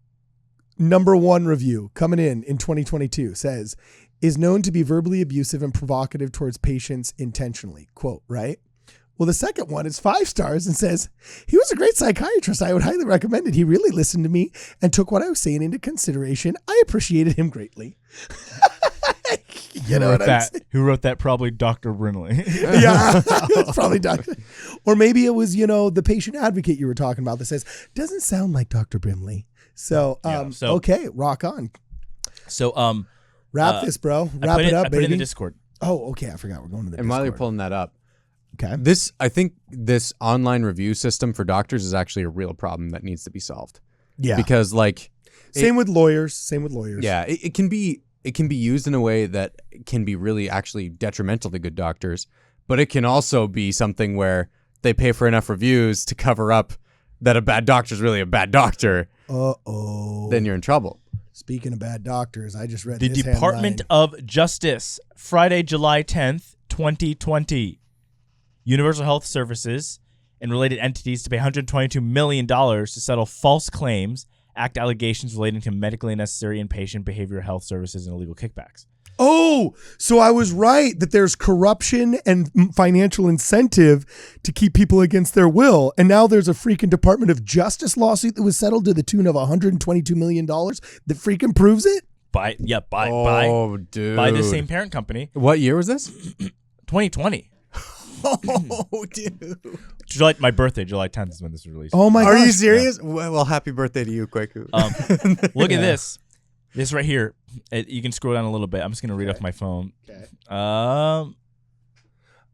Speaker 1: number 1 review coming in 2022 says, is known to be verbally abusive and provocative towards patients intentionally. Quote, right? Well, the second one is 5 stars and says, he was a great psychiatrist. I would highly recommend it. He really listened to me and took what I was saying into consideration. I appreciated him greatly.
Speaker 2: You know what I'm saying? Who wrote that? Probably Dr. Brinley.
Speaker 1: Yeah, it's probably Dr. Or maybe it was, the patient advocate you were talking about that says, doesn't sound like Dr. Brinley. So, okay, rock on.
Speaker 2: So,
Speaker 1: wrap this, bro. Wrap it up,
Speaker 2: I
Speaker 1: baby.
Speaker 2: put it in the Discord.
Speaker 1: Oh, okay. I forgot we're going to the Discord.
Speaker 3: And while you're pulling that up,
Speaker 1: okay.
Speaker 3: I think this online review system for doctors is actually a real problem that needs to be solved.
Speaker 1: Yeah.
Speaker 3: Because
Speaker 1: same with lawyers.
Speaker 3: Yeah. It can be used in a way that can be really actually detrimental to good doctors, but it can also be something where they pay for enough reviews to cover up that a bad doctor is really a bad doctor. Then you're in trouble.
Speaker 1: Speaking of bad doctors, I just read
Speaker 2: the
Speaker 1: this
Speaker 2: Department
Speaker 1: headline.
Speaker 2: of Justice, Friday, July 10th, 2020. Universal Health Services and related entities to pay $122 million to settle false claims, act allegations relating to medically necessary inpatient behavioral health services and illegal kickbacks.
Speaker 1: Oh, so I was right that there's corruption and financial incentive to keep people against their will. And now there's a freaking Department of Justice lawsuit that was settled to the tune of $122 million that freaking proves it?
Speaker 2: By
Speaker 3: dude.
Speaker 2: By the same parent company.
Speaker 3: What year was this?
Speaker 2: 2020.
Speaker 1: Oh, dude.
Speaker 2: My birthday, July 10th is when this was released.
Speaker 1: Oh my god.
Speaker 3: Are you serious? Yeah. Well, happy birthday to you, Kwaku.
Speaker 2: Look at this. This right here. You can scroll down a little bit. I'm just going to read off my phone.
Speaker 1: Okay.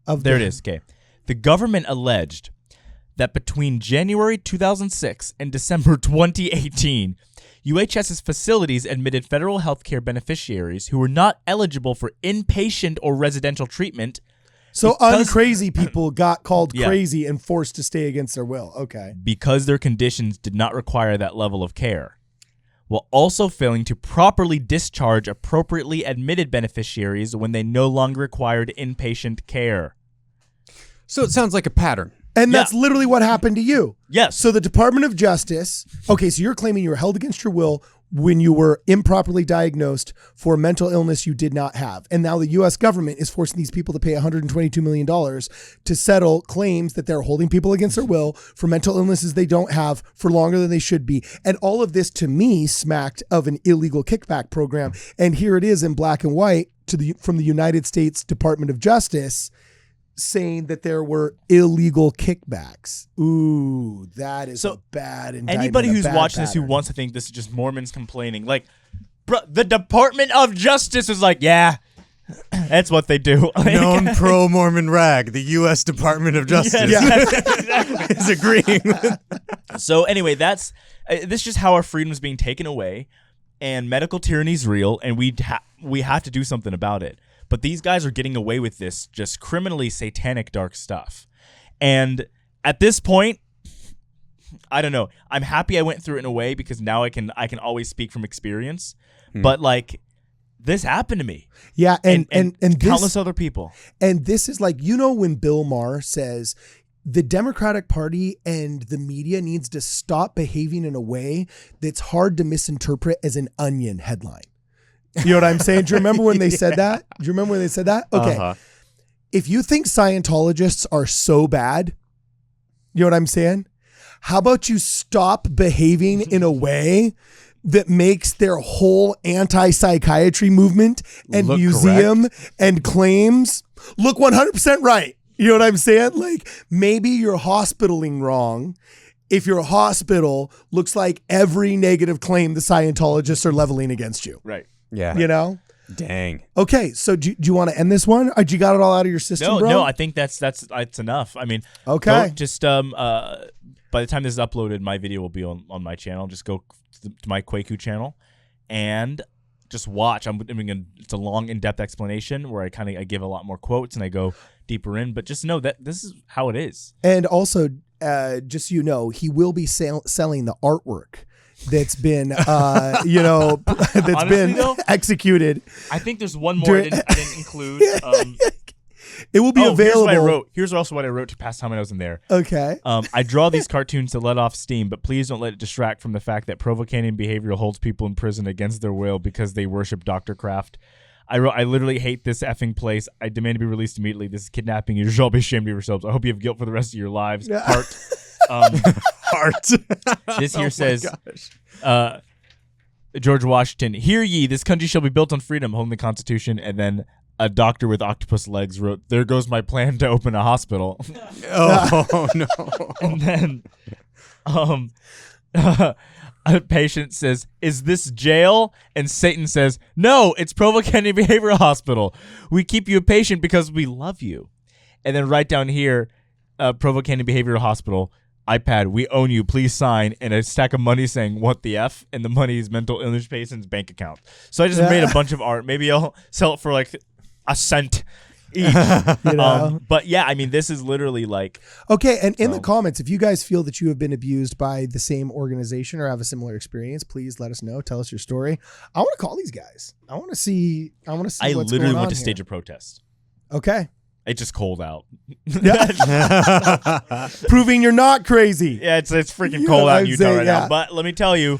Speaker 2: There it is. Okay. The government alleged that between January 2006 and December 2018, UHS's facilities admitted federal healthcare beneficiaries who were not eligible for inpatient or residential treatment.
Speaker 1: So uncrazy people got called crazy and forced to stay against their will. Okay.
Speaker 2: Because their conditions did not require that level of care, while also failing to properly discharge appropriately admitted beneficiaries when they no longer required inpatient care.
Speaker 3: So it sounds like a pattern.
Speaker 1: And that's literally what happened to you.
Speaker 2: Yes.
Speaker 1: So the Department of Justice, okay, so you're claiming you were held against your will when you were improperly diagnosed for a mental illness you did not have. And now the U.S. government is forcing these people to pay $122 million to settle claims that they're holding people against their will for mental illnesses they don't have for longer than they should be. And all of this, to me, smacked of an illegal kickback program. And here it is in black and white from the United States Department of Justice saying that there were illegal kickbacks. Ooh, that is a bad indictment.
Speaker 2: Anybody who's watching this who
Speaker 1: pattern.
Speaker 2: wants to think this is just Mormons complaining, like, bro, the Department of Justice is like, yeah, that's what they do.
Speaker 3: Known pro-Mormon rag, the U.S. Department of Justice is agreeing with.
Speaker 2: So anyway, this is just how our freedom is being taken away, and medical tyranny is real, and we have to do something about it. But these guys are getting away with this just criminally satanic dark stuff. And at this point, I don't know. I'm happy I went through it in a way because now I can always speak from experience. But like, this happened to me.
Speaker 1: Yeah, and
Speaker 2: countless other people.
Speaker 1: And this is like, you know, when Bill Maher says the Democratic Party and the media needs to stop behaving in a way that's hard to misinterpret as an Onion headline. You know what I'm saying? Do you remember when they said that? Do you remember when they said that? Okay. If you think Scientologists are so bad, you know what I'm saying? How about you stop behaving in a way that makes their whole anti-psychiatry movement and
Speaker 3: Look
Speaker 1: museum and claims look 100% right? You know what I'm saying? Like, maybe you're hospitaling wrong if your hospital looks like every negative claim the Scientologists are leveling against you.
Speaker 2: Right.
Speaker 3: Yeah.
Speaker 1: You know?
Speaker 3: Dang.
Speaker 1: Okay, so do you want to end this one? Or you got it all out of your system, bro?
Speaker 2: No, I think that's enough. I mean,
Speaker 1: okay.
Speaker 2: Just by the time this is uploaded, my video will be on my channel. Just go to my Kwaku channel and just watch. It's a long, in-depth explanation where I give a lot more quotes and I go deeper in. But just know that this is how it is.
Speaker 1: And also, just so you know, he will be selling the artwork that's been,
Speaker 2: Honestly, though,
Speaker 1: executed.
Speaker 2: I think there's one more I didn't include.
Speaker 1: It will be available.
Speaker 2: Here's also what I wrote to pass time when I was in there.
Speaker 1: Okay.
Speaker 2: I draw these cartoons to let off steam, but please don't let it distract from the fact that provocating behavior holds people in prison against their will because they worship Dr. Kraft. I wrote, I literally hate this effing place. I demand to be released immediately. This is kidnapping. You should all be ashamed of yourselves. I hope you have guilt for the rest of your lives. Heart.
Speaker 3: Heart.
Speaker 2: This here says, George Washington, hear ye, this country shall be built on freedom, holding the Constitution. And then a doctor with octopus legs wrote, there goes my plan to open a hospital.
Speaker 3: Oh, no.
Speaker 2: And then a patient says, is this jail? And Satan says, no, it's Provo-Kennedy Behavioral Hospital. We keep you a patient because we love you. And then right down here, Provo-Kennedy Behavioral Hospital, iPad, we own you, please sign, and a stack of money saying, what the F? And the money is mental illness patient's bank account. So I just made a bunch of art. Maybe I'll sell it for like a cent each. But yeah, I mean, this is literally like...
Speaker 1: Okay, and in the comments, if you guys feel that you have been abused by the same organization or have a similar experience, please let us know. Tell us your story. I want to call these guys. I want to see what's going on.
Speaker 2: I literally went to stage a protest.
Speaker 1: Okay.
Speaker 2: It's just cold out.
Speaker 1: Proving you're not crazy.
Speaker 2: Yeah, it's freaking cold out in Utah right now. But let me tell you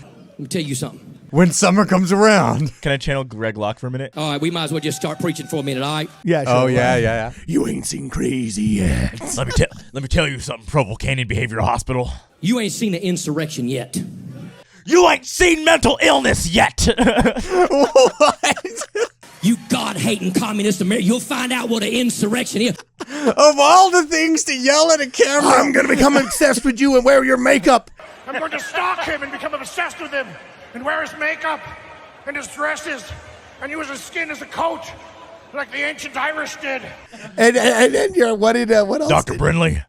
Speaker 4: something.
Speaker 3: When summer comes around.
Speaker 2: Can I channel Greg Locke for a minute?
Speaker 4: All right, we might as well just start preaching for a minute, all right?
Speaker 1: Yeah, sure.
Speaker 3: Oh, yeah.
Speaker 1: You ain't seen crazy yet.
Speaker 2: Let me tell you something, Provo-Canyon Behavioral Hospital.
Speaker 4: You ain't seen an insurrection yet.
Speaker 2: You ain't seen mental illness yet.
Speaker 3: What?
Speaker 4: You God-hating communist America, you'll find out what an insurrection is.
Speaker 3: Of all the things to yell at a camera.
Speaker 1: I'm going to become obsessed with you and wear your makeup.
Speaker 5: I'm going to stalk him and become obsessed with him and wear his makeup and his dresses and use his skin as a coat like the ancient Irish did.
Speaker 1: And then what else?
Speaker 2: Dr. Brinley,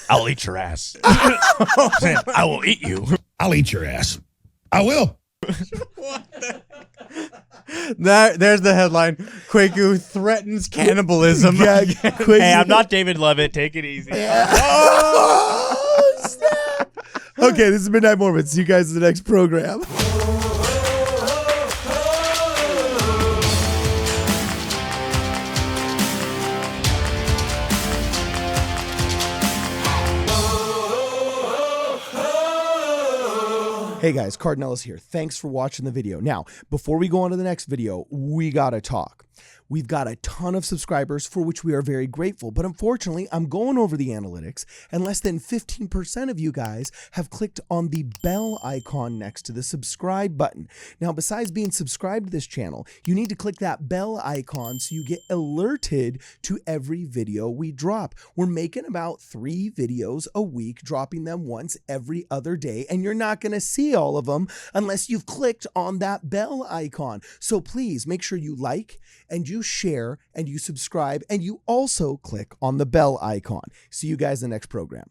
Speaker 2: I'll eat your ass. I will eat you.
Speaker 5: I'll eat your ass. I will.
Speaker 3: There's the headline. Kwaku threatens cannibalism.
Speaker 2: Hey, I'm not David Levitt. Take it easy.
Speaker 1: Oh, snap. Okay, this is Midnight Mormon. See you guys in the next program. Hey guys, Cardinellis here. Thanks for watching the video. Now, before we go on to the next video, we gotta talk. We've got a ton of subscribers for which we are very grateful, but unfortunately, I'm going over the analytics and less than 15% of you guys have clicked on the bell icon next to the subscribe button. Now, besides being subscribed to this channel, you need to click that bell icon so you get alerted to every video we drop. We're making about 3 videos a week, dropping them once every other day, and you're not going to see all of them unless you've clicked on that bell icon. So please make sure you like and you share and you subscribe and you also click on the bell icon. See you guys in the next program.